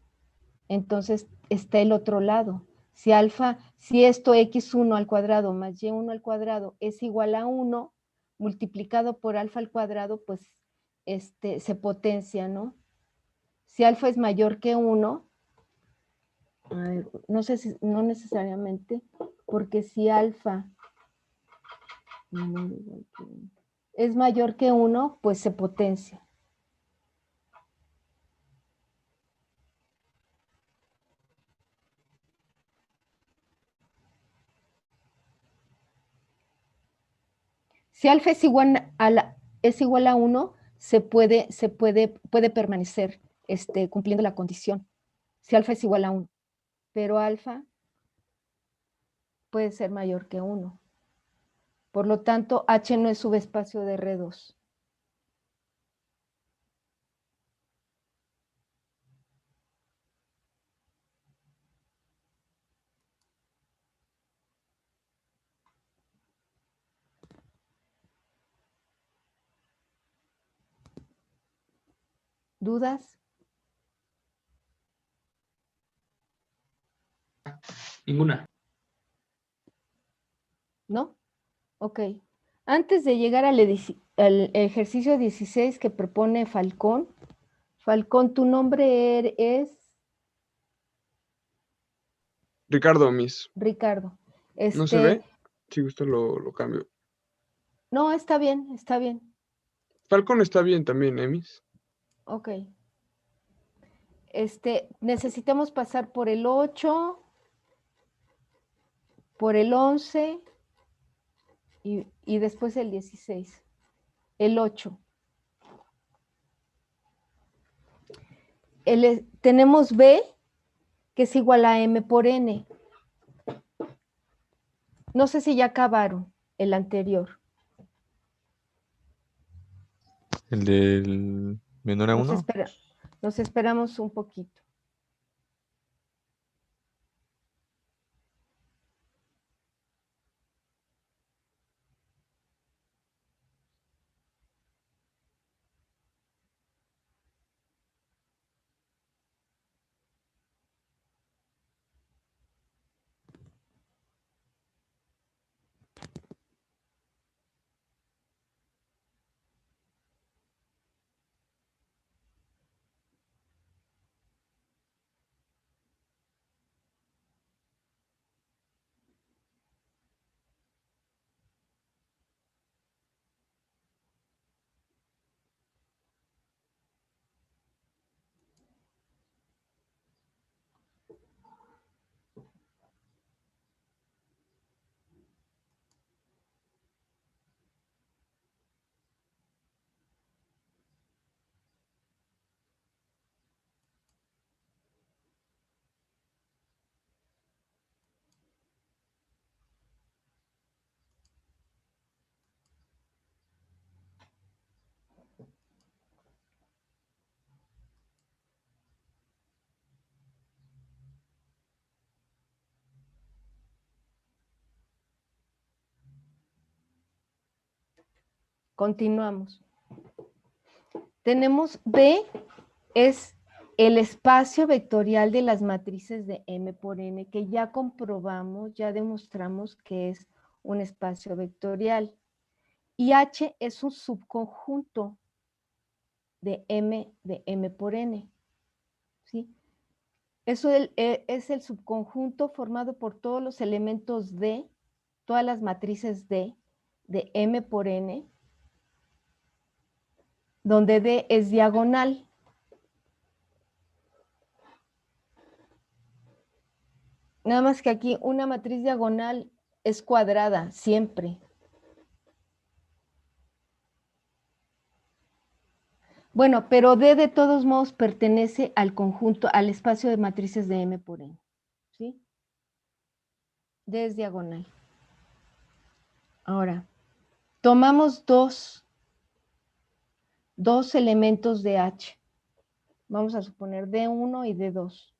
Entonces está el otro lado. Si esto x1 al cuadrado más y1 al cuadrado es igual a 1, multiplicado por alfa al cuadrado, pues se potencia, ¿no? Si alfa es mayor que 1, no sé si, no necesariamente, porque si alfa es mayor que 1, pues se potencia. Si alfa es igual a 1, puede permanecer cumpliendo la condición. Si alfa es igual a 1. Pero alfa puede ser mayor que 1. Por lo tanto, H no es subespacio de R2. ¿Dudas? Ninguna. ¿No? Ok. Antes de llegar al ejercicio 16 que propone Falcón, tu nombre es Ricardo, Miss. Ricardo. ¿No se ve? Si gusta lo cambio. No, está bien, está bien. Falcon está bien también, Miss. Ok. Necesitamos pasar por el 8, por el 11 y después el 16. El 8. Tenemos B, que es igual a M por N. No sé si ya acabaron el anterior. El del menor a Nos, 1. nos esperamos un poquito. Continuamos. Tenemos B, es el espacio vectorial de las matrices de M por N, que ya comprobamos, ya demostramos que es un espacio vectorial. Y H es un subconjunto de M por N. ¿Sí? Eso es el subconjunto formado por todos los elementos D, todas las matrices D, de M por N, donde D es diagonal. Nada más que aquí una matriz diagonal es cuadrada, siempre. Bueno, pero D de todos modos pertenece al conjunto, al espacio de matrices de M por N. ¿Sí? D es diagonal. Ahora, tomamos dos elementos de H. Vamos a suponer D1 y D2.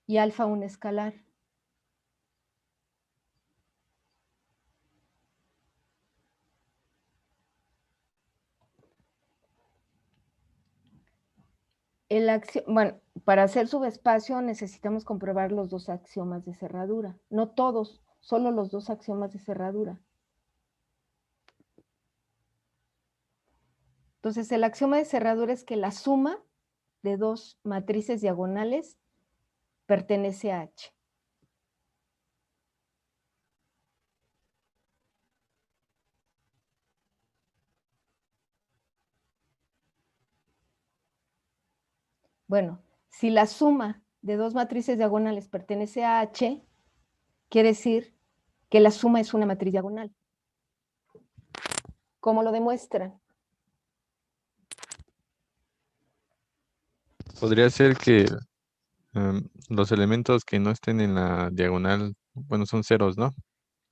Y alfa un escalar. Bueno, para hacer subespacio necesitamos comprobar los dos axiomas de cerradura. No todos, solo los dos axiomas de cerradura. Entonces, el axioma de cerradura es que la suma de dos matrices diagonales pertenece a H. Bueno, si la suma de dos matrices diagonales pertenece a H, quiere decir que la suma es una matriz diagonal. ¿Cómo lo demuestran? Podría ser que los elementos que no estén en la diagonal, bueno, son ceros, ¿no?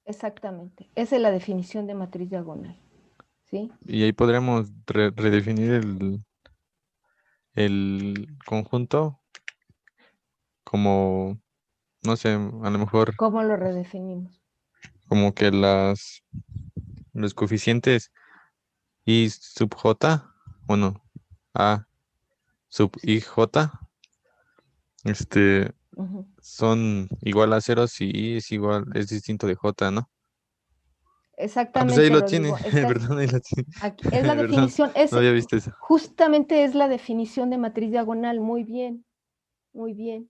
Exactamente. Esa es la definición de matriz diagonal. ¿Sí? Y ahí podríamos redefinir el conjunto como, no sé, a lo mejor ¿Cómo lo redefinimos? como que los coeficientes I sub J, bueno, A sub IJ, Ujú. son igual a ceros si I es distinto de J, ¿no? Ah, pues ahí Exactamente, lo tiene, Rodrigo. Estás, perdón, ahí lo tiene. aquí, es la Perdón, definición, no había visto eso. justamente es la definición de matriz diagonal. Muy bien, muy bien.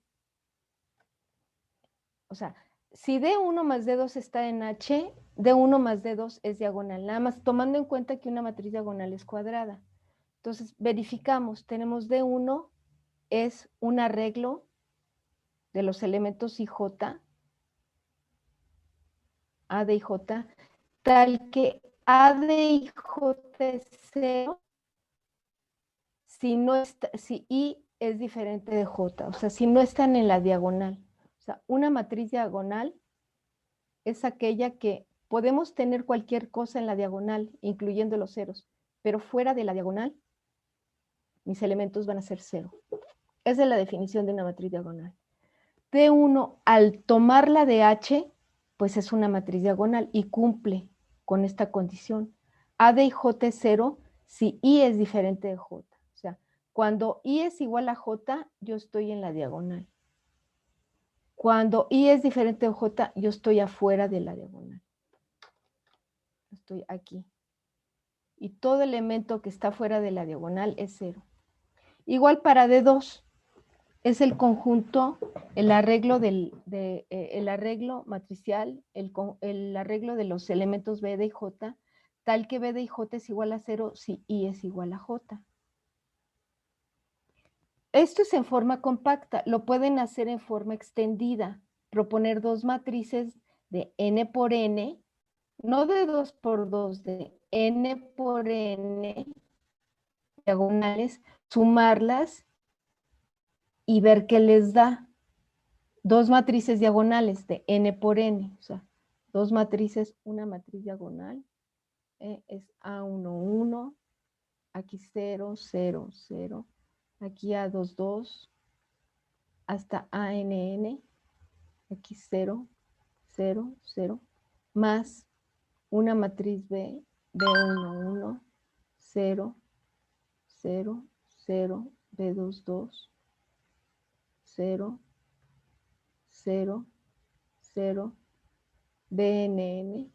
O sea, si D1 más D2 está en H, D1 más D2 es diagonal, nada más tomando en cuenta que una matriz diagonal es cuadrada. Entonces, verificamos, tenemos D1 es un arreglo de los elementos IJ, A de IJ, tal que A de IJ es 0 si, no está, si I es diferente de J, o sea, si no están en la diagonal. O sea, una matriz diagonal es aquella que podemos tener cualquier cosa en la diagonal, incluyendo los ceros, pero fuera de la diagonal, mis elementos van a ser 0. Esa es la definición de una matriz diagonal. D1, al tomarla de H, pues es una matriz diagonal y cumple con esta condición. A de J es 0 si I es diferente de J. O sea, cuando I es igual a J, yo estoy en la diagonal. Cuando I es diferente de J, yo estoy afuera de la diagonal. Estoy aquí. Y todo elemento que está fuera de la diagonal es 0. Igual para D2. Es el conjunto, el arreglo, el arreglo matricial, el arreglo de los elementos B, D y J, tal que B, D y J es igual a 0 si I es igual a J. Esto es en forma compacta, lo pueden hacer en forma extendida, proponer dos matrices de n por n, no de 2 por 2, de n por n, diagonales, sumarlas y ver qué les da. Dos matrices diagonales de n por n, o sea, dos matrices, una matriz diagonal, es A11, aquí 0, 0, 0, aquí A22, 2, hasta ANN, aquí 0, 0, 0, más una matriz B, B11, 0, 0, 0, B22, 0, 0, 0, BNN,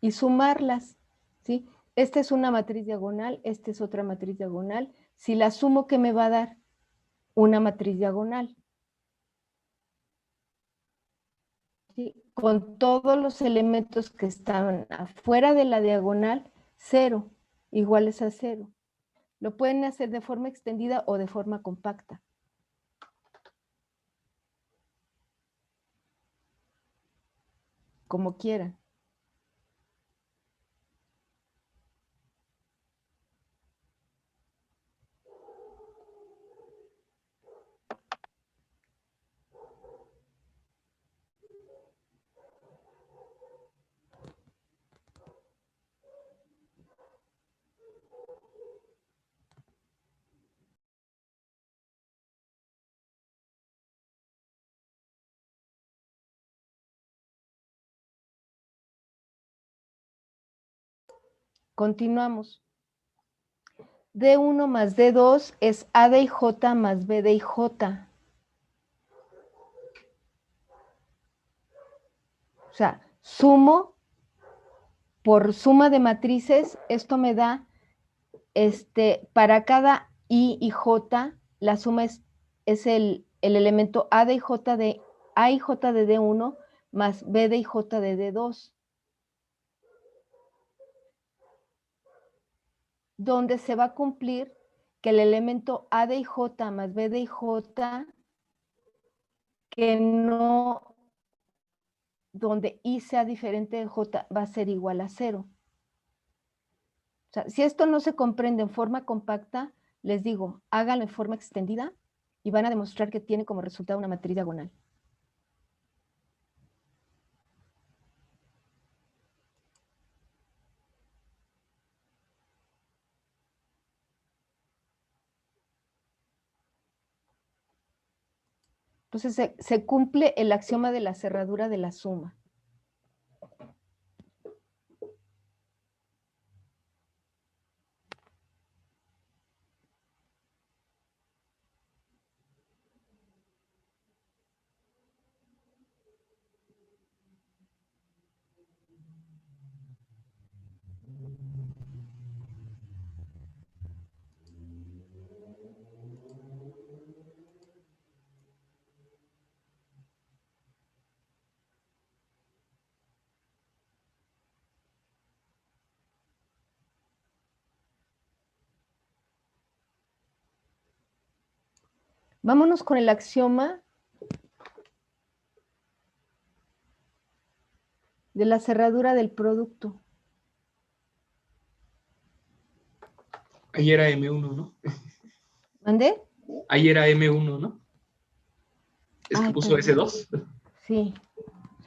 y sumarlas, ¿sí? Esta es una matriz diagonal, esta es otra matriz diagonal. Si la sumo, ¿qué me va a dar? Una matriz diagonal. ¿Sí? Con todos los elementos que estaban afuera de la diagonal, 0, iguales a 0. Lo pueden hacer de forma extendida o de forma compacta. Como quieran. Continuamos. D1 más D2 es A de J más B de J. O sea, sumo por suma de matrices, esto me da, para cada I y J, la suma es el elemento A de J de A y J de D1 más B de J de D2. Donde se va a cumplir que el elemento A de J más B de J, que no, donde I sea diferente de J, va a ser igual a 0. O sea, si esto no se comprende en forma compacta, les digo, háganlo en forma extendida y van a demostrar que tiene como resultado una matriz diagonal. Entonces se cumple el axioma de la cerradura de la suma. Vámonos con el axioma de la cerradura del producto. Ahí era M1, ¿no? ¿Mandé? Ahí era M1, ¿no? Es que Ay, puso perdón. S2. Sí,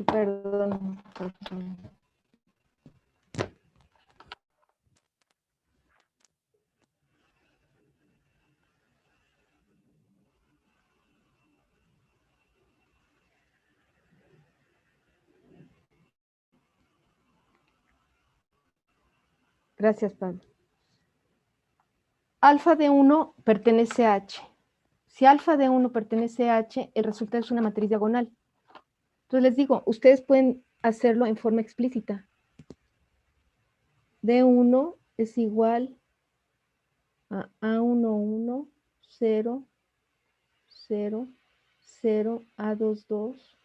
perdón. Gracias, Pablo. Alfa de 1 pertenece a H. Si alfa de 1 pertenece a H, el resultado es una matriz diagonal. Entonces les digo, ustedes pueden hacerlo en forma explícita. D1 es igual a A11, 0, 0, 0, A22,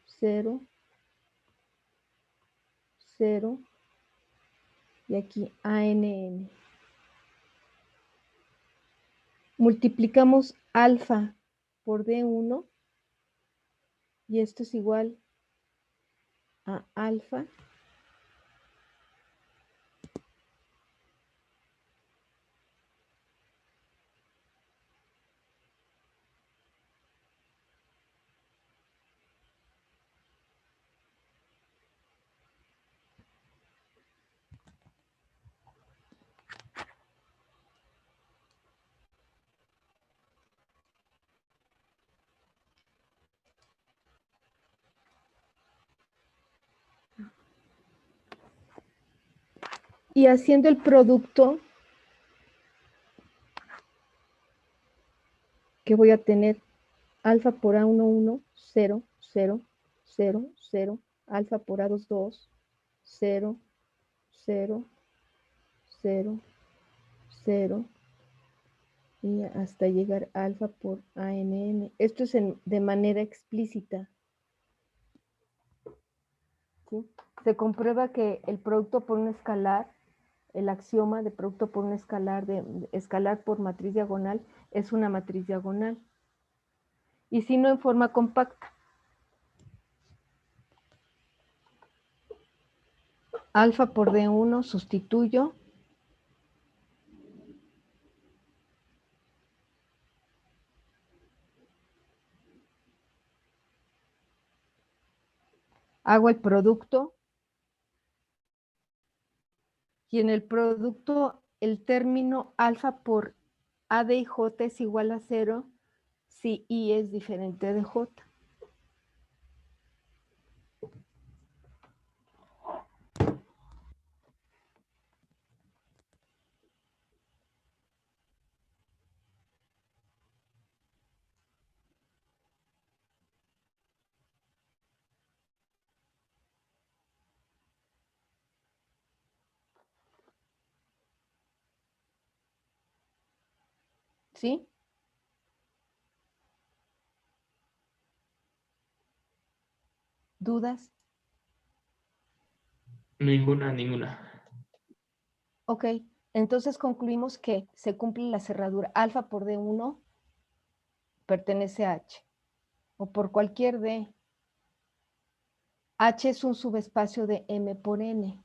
0, 0, y aquí ANN. Multiplicamos alfa por D1 y esto es igual a alfa y haciendo el producto que voy a tener alfa por A11, 0, 0, 0, 0, alfa por A22, 0, 0, 0, 0, y hasta llegar a alfa por ANN. Esto es de manera explícita. ¿Sí? Se comprueba que el producto por un escalar, el axioma de producto por un escalar, de escalar por matriz diagonal, es una matriz diagonal. Y si no, en forma compacta. Alfa por D1 sustituyo. Hago el producto. Y en el producto, el término alfa por A de J es igual a 0 si I es diferente de J. ¿Sí? ¿Dudas? Ninguna. Ok, entonces concluimos que se cumple la cerradura. Alfa por D1 pertenece a H. O por cualquier D. H es un subespacio de M por N.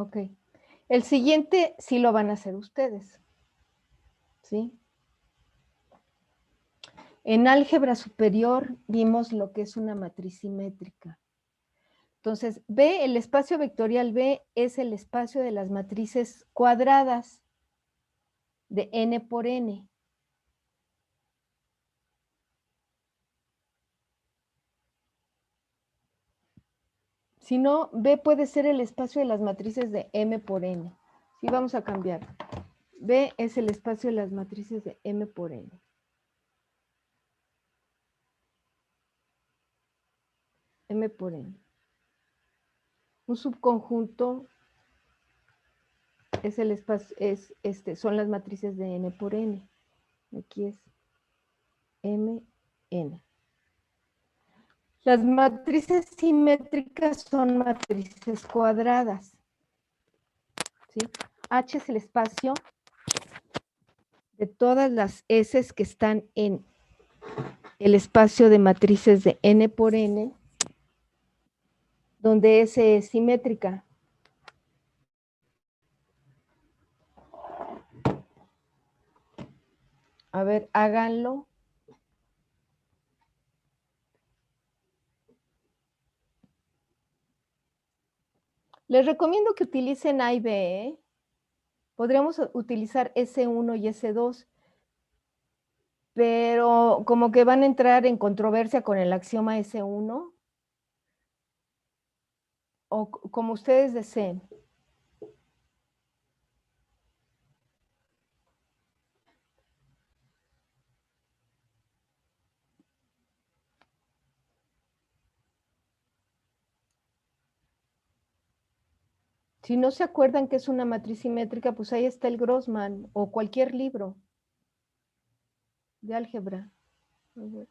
Ok. El siguiente sí lo van a hacer ustedes. ¿Sí? En álgebra superior vimos lo que es una matriz simétrica. Entonces, B, el espacio vectorial B es el espacio de las matrices cuadradas de n por n. Si no, B puede ser el espacio de las matrices de m por n. Sí, vamos a cambiar. B es el espacio de las matrices de m por n. M por n. Un subconjunto es el espacio, son las matrices de n por n. Aquí es m, n. Las matrices simétricas son matrices cuadradas. ¿Sí? H es el espacio de todas las S que están en el espacio de matrices de n por n, donde S es simétrica. A ver, háganlo. Les recomiendo que utilicen A y B, ¿eh? Podríamos utilizar S1 y S2, pero como que van a entrar en controversia con el axioma S1, o como ustedes deseen. Si no se acuerdan que es una matriz simétrica, pues ahí está el Grossman o cualquier libro de álgebra. A ver,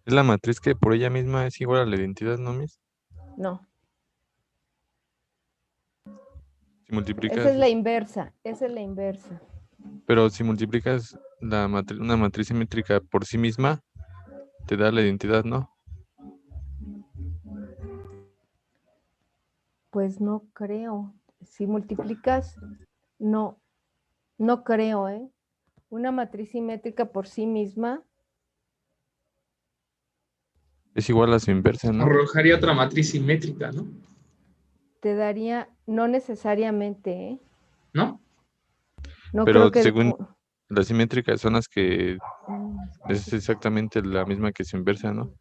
Es la matriz que por ella misma es igual a la identidad, ¿no, Miss? no, Si esa multiplicas, es la inversa, esa es la inversa. pero si multiplicas una matriz simétrica por sí misma, te da la identidad, ¿no? Pues no creo. Si multiplicas, no, no creo, ¿eh? Una matriz simétrica por sí misma, Es igual a su inversa, ¿no? Arrojaría otra matriz simétrica, ¿no? te daría, no necesariamente, ¿eh? ¿No? No Pero creo que... según las simétricas son las que es exactamente la misma que su inversa, ¿no?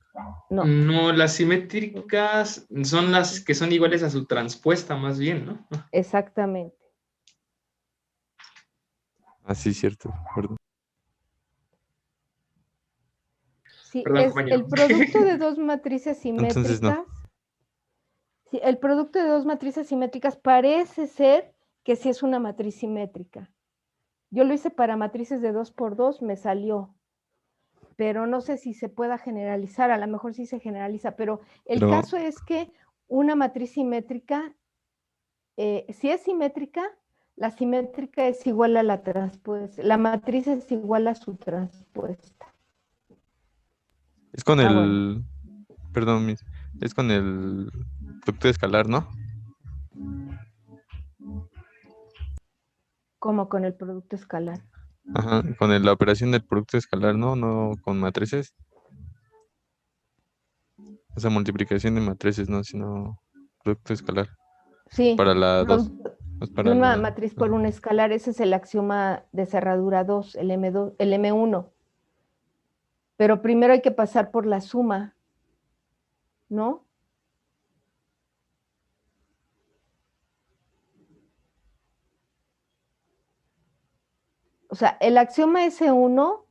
No, No, las simétricas son las que son iguales a su transpuesta, más bien, ¿no? exactamente. Ah, sí, cierto. Perdón. Sí, Perdón, es compañero. el producto de dos matrices Entonces, no. simétricas. Sí, el producto de dos matrices simétricas parece ser que sí es una matriz simétrica. Yo lo hice para matrices de 2 por 2, me salió, pero no sé si se pueda generalizar, a lo mejor sí se generaliza, pero el Pero caso es que una matriz simétrica, si es simétrica, la simétrica es igual a la transpuesta, la matriz es igual a su transpuesta. es con Ah, bueno. el, perdón, Miss, es con el producto escalar, ¿no? Como con el producto escalar. Ajá, con la operación del producto escalar, ¿no? No con matrices. O sea, multiplicación de matrices, ¿no? Sino producto escalar. Sí, Para la 2. producto Es de para una la... matriz por Ajá. un escalar, ese es el axioma de cerradura 2, el M2, el M1. Pero primero hay que pasar por la suma, ¿no? O sea, el axioma S1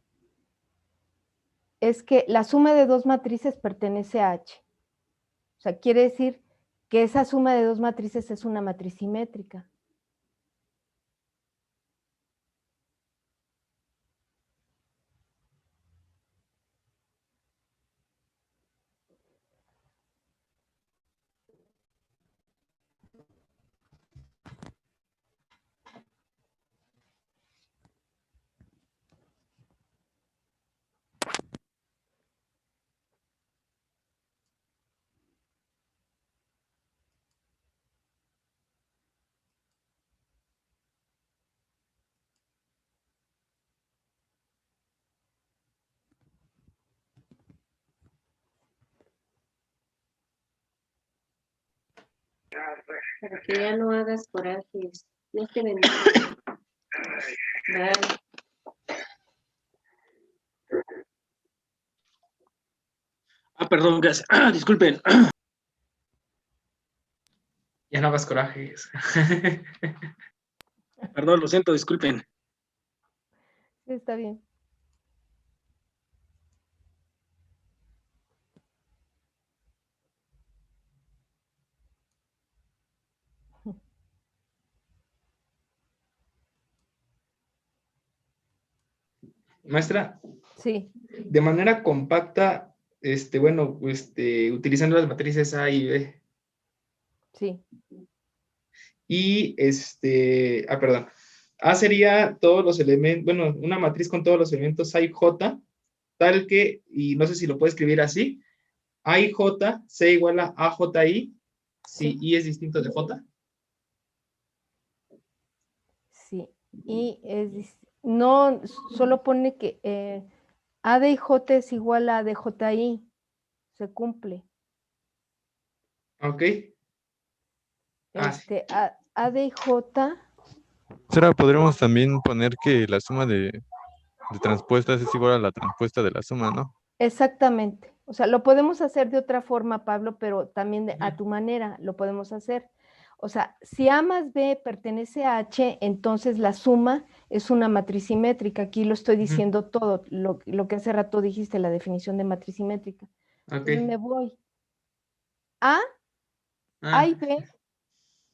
es que la suma de dos matrices pertenece a H. O sea, quiere decir que esa suma de dos matrices es una matriz simétrica. Para que ya no hagas corajes. Dios te bendiga. Bye. Perdón, gracias. Disculpen. Ya no hagas corajes. Perdón, lo siento, disculpen. Sí, está bien. Maestra, Sí, de manera compacta, bueno, utilizando las matrices A y B. sí, Y perdón. A sería todos los elementos, bueno, una matriz con todos los elementos A y J, tal que, y no sé si lo puedo escribir así, A y J, C igual a AJI, si sí, I es distinto de J. sí. Y no, solo pone que A de J es igual a ADJI. Se cumple. Ok. Sí. A de J, Sara, podremos también poner que la suma de transpuestas es igual a la transpuesta de la suma, ¿no? exactamente. O sea, lo podemos hacer de otra forma, Pablo, pero también a tu manera lo podemos hacer. O sea, si A más B pertenece a H, entonces la suma es una matriz simétrica. Aquí lo estoy diciendo todo, lo que hace rato dijiste, la definición de matriz simétrica. Ok. Entonces me voy. A y B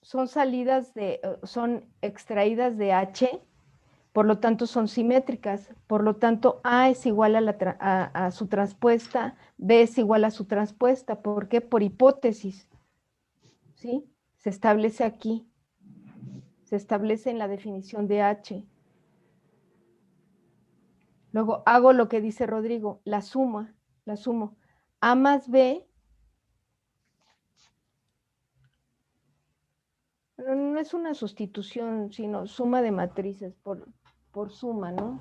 son son extraídas de H, por lo tanto son simétricas, por lo tanto A es igual a su transpuesta, B es igual a su transpuesta. ¿Por qué? Por hipótesis, ¿sí? Se establece aquí, se establece en la definición de H. Luego hago lo que dice Rodrigo, la sumo. A más B, no es una sustitución, sino suma de matrices por suma, ¿no?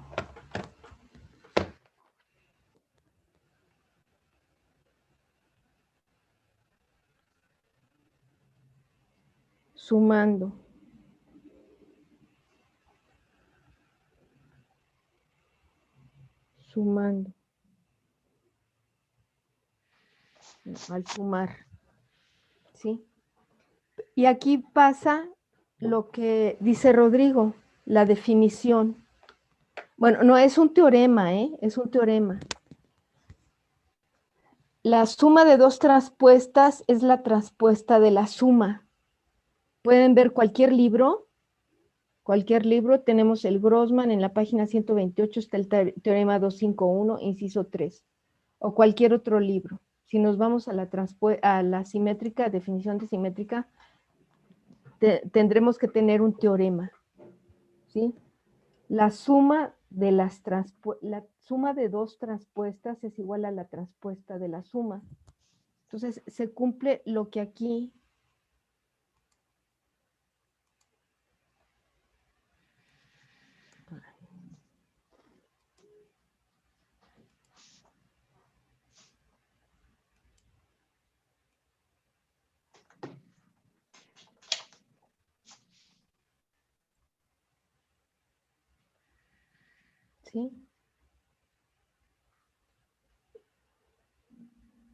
Sumando. Sumando. Al sumar. ¿Sí? Y aquí pasa lo que dice Rodrigo, la definición. Bueno, no es un teorema, es un teorema. La suma de dos transpuestas es la transpuesta de la suma. Pueden ver cualquier libro, tenemos el Grossman, en la página 128 está el teorema 251, inciso 3, o cualquier otro libro. Si nos vamos a la simétrica, definición de simétrica, tendremos que tener un teorema, ¿sí? La suma de la suma de dos transpuestas es igual a la transpuesta de la suma. Entonces, se cumple lo que aquí ¿sí?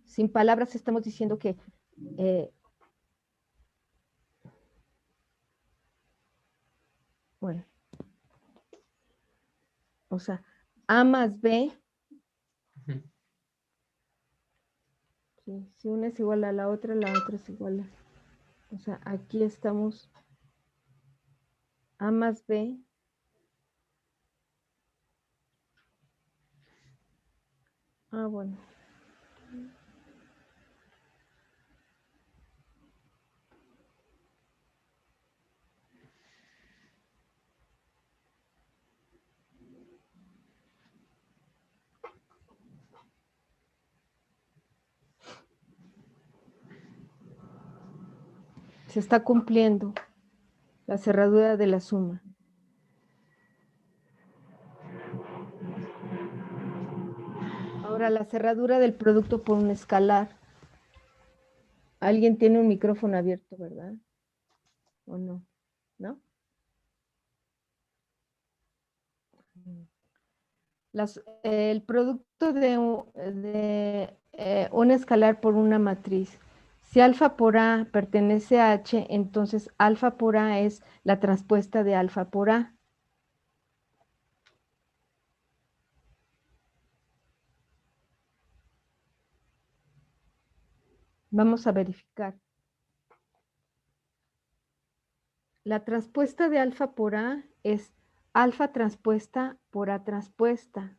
Sin palabras estamos diciendo que bueno, o sea, A más B, ¿sí? Si una es igual a la otra es igual a, o sea, aquí estamos A más B, bueno. Se está cumpliendo la cerradura de la suma. Ahora, la cerradura del producto por un escalar. Alguien tiene un micrófono abierto, ¿verdad? ¿O no? ¿No? El producto de un escalar por una matriz. Si alfa por A pertenece a H, entonces alfa por A es la transpuesta de alfa por A. Vamos a verificar. La transpuesta de alfa por A es alfa transpuesta por A transpuesta.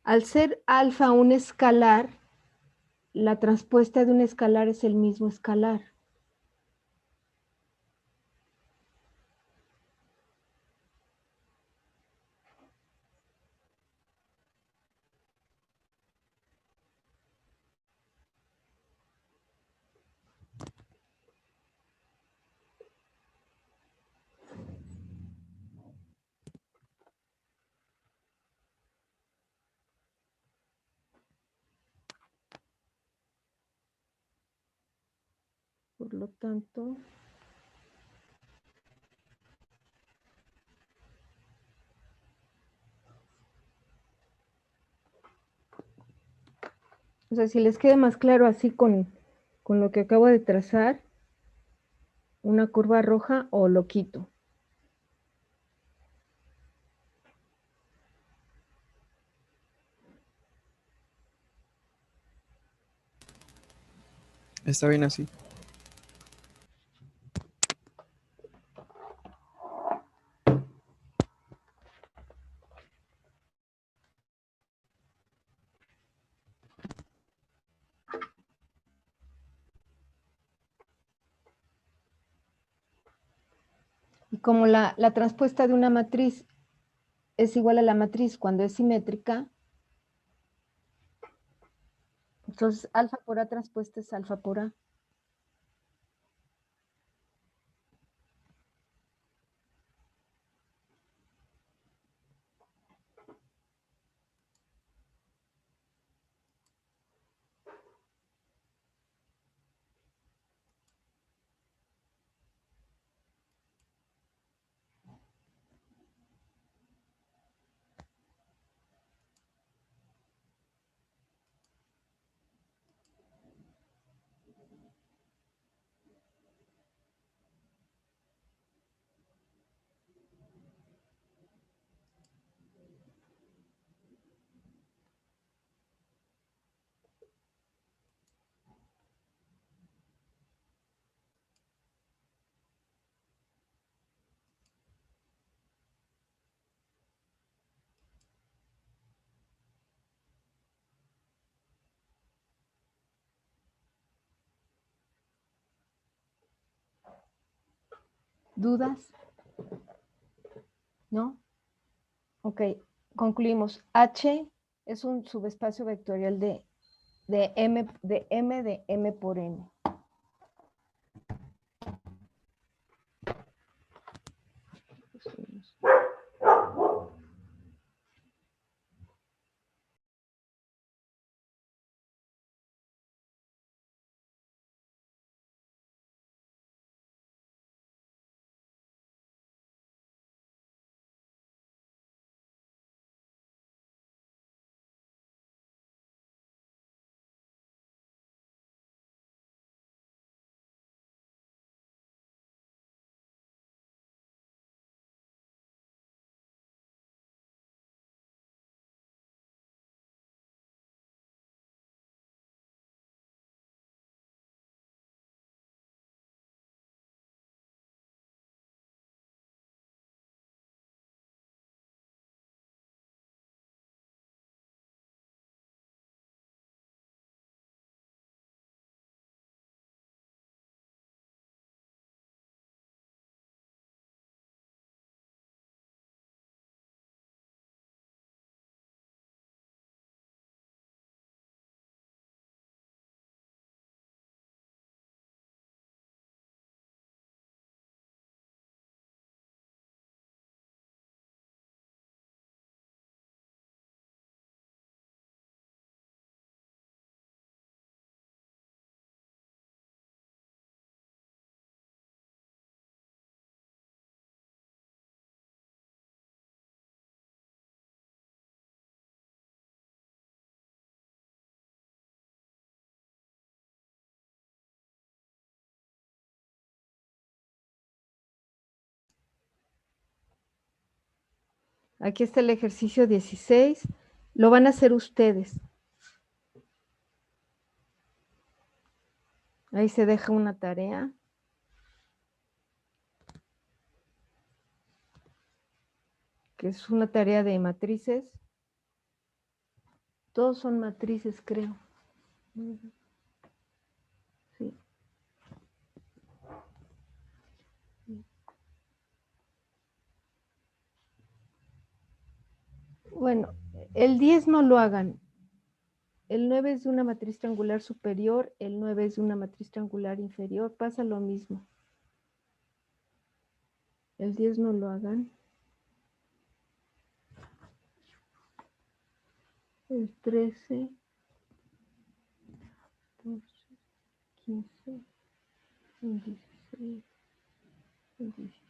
Al ser alfa un escalar, la transpuesta de un escalar es el mismo escalar. Por lo tanto, o sea, si les queda más claro así con lo que acabo de trazar, una curva roja o lo quito. Está bien así. Y como la transpuesta de una matriz es igual a la matriz cuando es simétrica, entonces alfa por A transpuesta es alfa por A. ¿Dudas? ¿No? Ok, concluimos. H es un subespacio vectorial de M de M por N. Aquí está el ejercicio 16. Lo van a hacer ustedes. Ahí se deja una tarea. Que es una tarea de matrices. Todos son matrices, creo. Sí. Bueno, el 10 no lo hagan. El 9 es de una matriz triangular superior, el 9 es de una matriz triangular inferior. Pasa lo mismo. El 10 no lo hagan. El 13, 14, 15, el 16, el 17.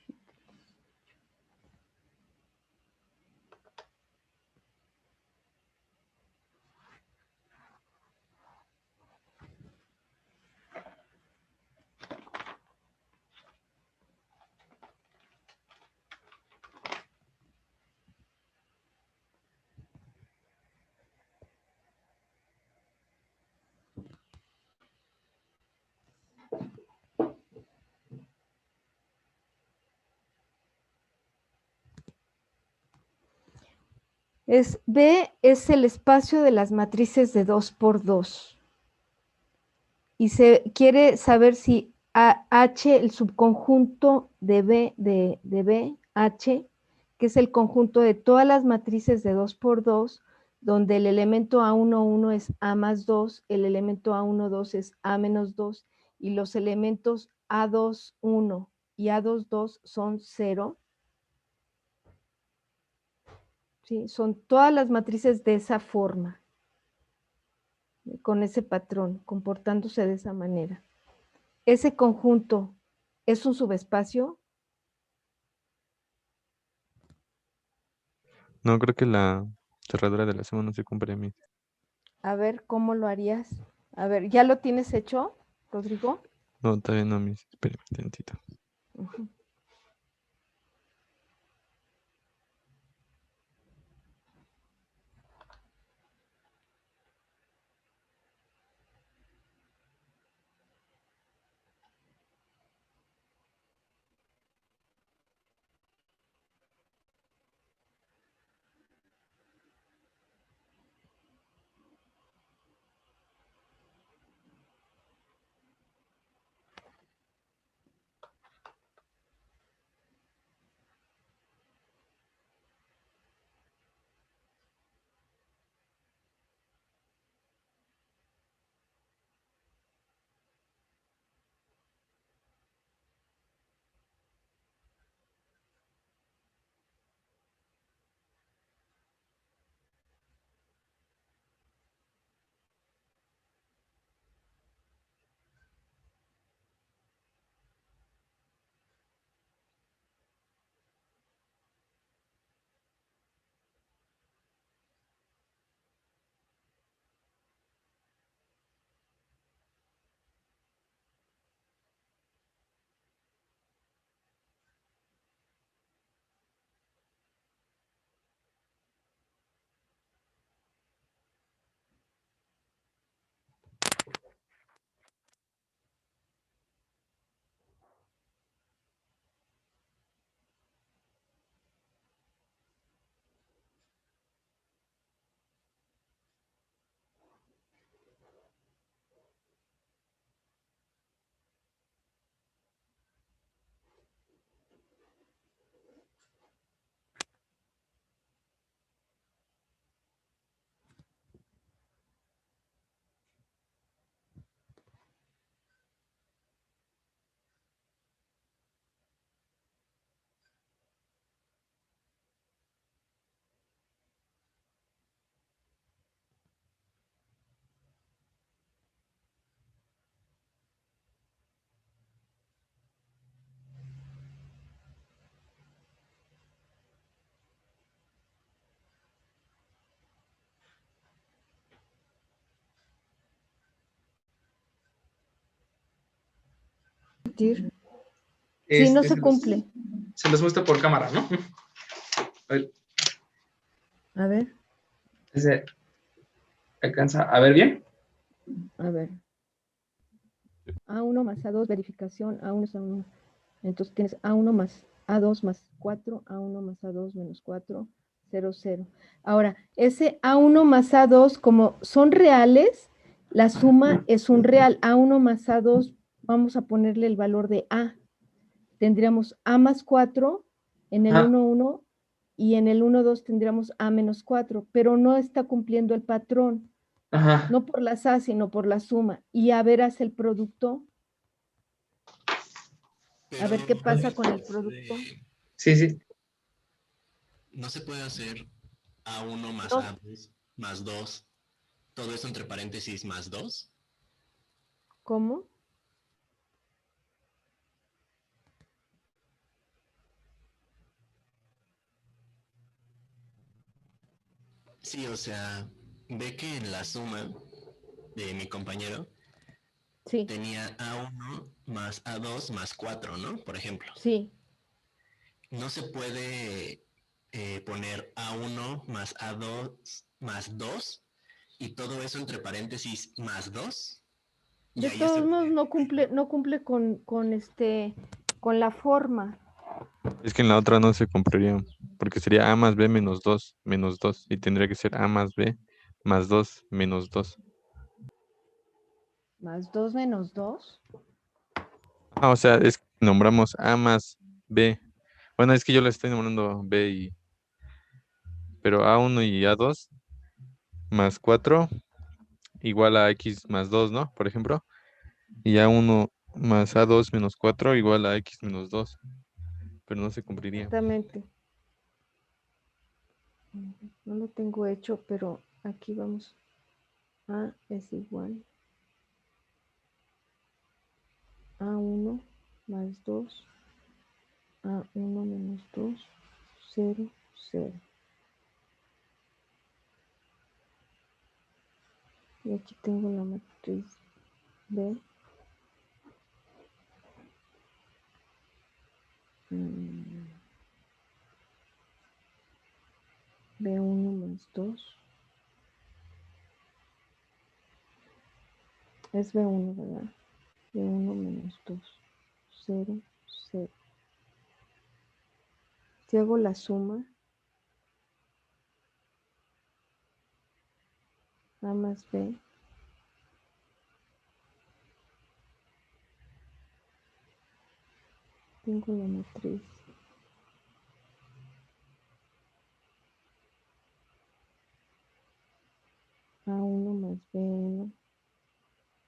B es el espacio de las matrices de 2 por 2. Y se quiere saber si H, el subconjunto de B, H, que es el conjunto de todas las matrices de 2 por 2, donde el elemento A11 es A más 2, el elemento A12 es A menos 2, y los elementos A21 y A22 son 0. ¿Sí? Son todas las matrices de esa forma, con ese patrón, comportándose de esa manera. Ese conjunto es un subespacio. No, creo que la cerradura de la suma no se cumple a mí. A ver, ¿cómo lo harías? A ver, ¿ya lo tienes hecho, Rodrigo? No, todavía no, mis. Espérame tantito. Uh-huh. Sí, no se cumple. Se los muestro por cámara, ¿no? A ver. A ver, ¿Se alcanza a ver bien? a ver. A1 más A2, verificación, A1 es A1. Entonces tienes A1 más A2 más 4, A1 más A2 menos 4, 0, 0. Ahora, ese A1 más A2, como son reales, la suma es un real. A1 más A2, vamos a ponerle el valor de A. Tendríamos A más 4 en el Ah. 1, 1 y en el 1, 2 tendríamos A menos 4, pero no está cumpliendo el patrón. Ajá. No por las A, sino por la suma. Y a ver, haz el producto. A ver qué pasa con el producto. Sí, sí. No se puede hacer A1 más No. A2 más 2. Todo eso entre paréntesis más 2. ¿Cómo? Sí, o sea, ve que en la suma de mi compañero Sí, tenía A1 más A2 más 4, ¿no? Por ejemplo. sí. No se puede poner A1 más A2 más 2 y todo eso entre paréntesis más 2. Y De ahí todos está. modos no cumple con la forma. Es que en la otra no se compraría, porque sería A más B menos 2 menos 2 y tendría que ser A más B más 2 menos 2. Más 2 menos 2. Ah, o sea, es que nombramos A más B. Bueno, es que yo le estoy nombrando B y... Pero A1 y A2 más 4 igual a X más 2, ¿no? Por ejemplo. Y A1 más A2 menos 4 igual a X menos 2. Pero no se cumpliría. Exactamente. No lo tengo hecho, pero aquí vamos. A es igual a 1 más 2, a 1 menos 2, 0, 0. Y aquí tengo la matriz B. B1 más 2. Es B1, ¿verdad? B1 menos 2, 0, 0. Si hago la suma, A más B, tengo la matriz A1 más B1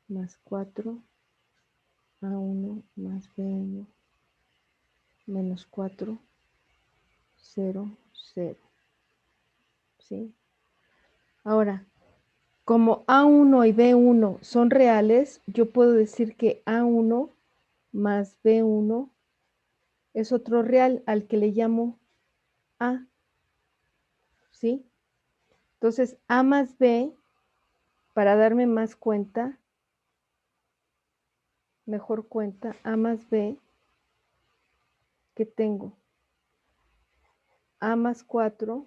más 4, A1 más B1 menos 4, 0, 0. ¿Sí? Ahora, como A1 y B1 son reales, yo puedo decir que A1 más B1 es otro real al que le llamo A. ¿Sí? Entonces, A más B, para darme más cuenta, mejor cuenta, A más B, que tengo A más 4,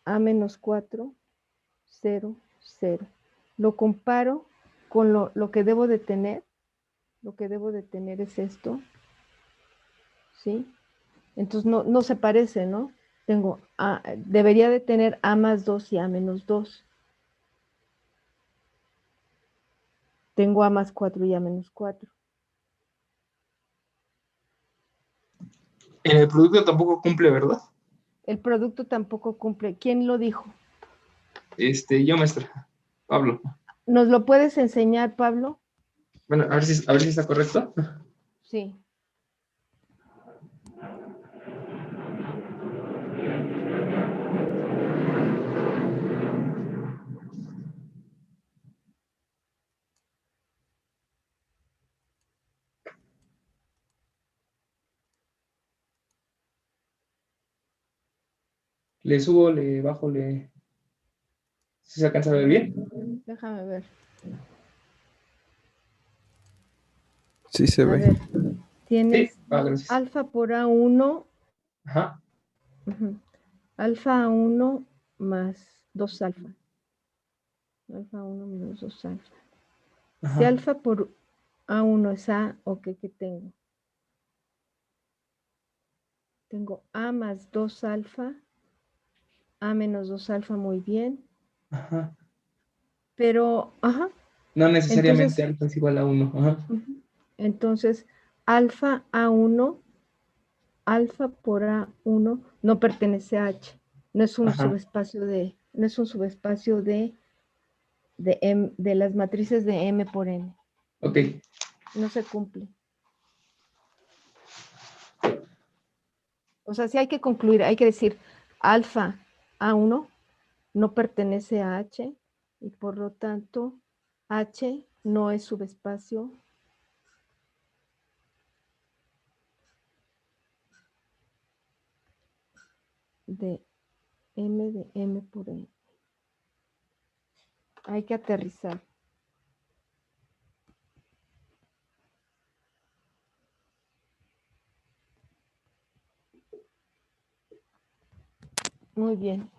A menos 4, 0, 0. Lo comparo con lo que debo de tener. Lo que debo de tener es esto. ¿Sí? Entonces no se parece, ¿no? Tengo A, debería de tener A más 2 y A menos 2. Tengo A más 4 y A menos 4. En el producto tampoco cumple, ¿verdad? El producto tampoco cumple. ¿Quién lo dijo? Yo, maestra. Pablo. ¿Nos lo puedes enseñar, Pablo? Bueno, a ver si está correcto. Sí. Le subo, le bajo, le... ¿Sí se alcanza a ver bien? Déjame ver. Sí se A ve. ver, Sí. tienes Gracias. alfa por A1. Ajá. alfa A1 más 2 alfa. Alfa 1 menos 2 alfa. Si Ajá. alfa por A1 es A, ok, ¿qué tengo? Tengo A más 2 alfa, A menos 2 alfa, muy bien. Ajá. Pero, ajá, No necesariamente entonces, alfa es igual a 1. Ajá. ujú. Entonces, alfa A1, alfa por A1 no pertenece a H. No es un Ajá. subespacio no es un subespacio de las matrices de M por N. Ok. No se cumple. O sea, sí hay que concluir, hay que decir alfa A1 no pertenece a H y por lo tanto H no es subespacio de M por N. Hay que aterrizar. Muy bien.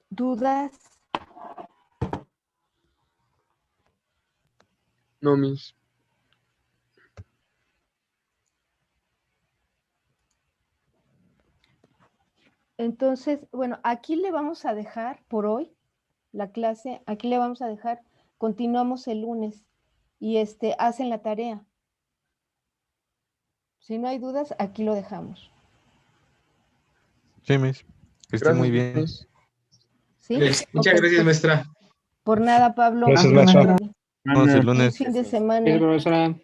¿Dudas? No, mis. Entonces, bueno, aquí le vamos a dejar por hoy la clase, aquí le vamos a dejar, continuamos el lunes y hacen la tarea. Si no hay dudas, aquí lo dejamos. Sí, Miss. Que esté muy Gracias, bien. mis. ¿Sí? Muchas Ok, gracias, pues, maestra. por nada, Pablo. Gracias, Hasta maestra. luego. Vamos el Buen lunes. fin de Sí, semana. profesora.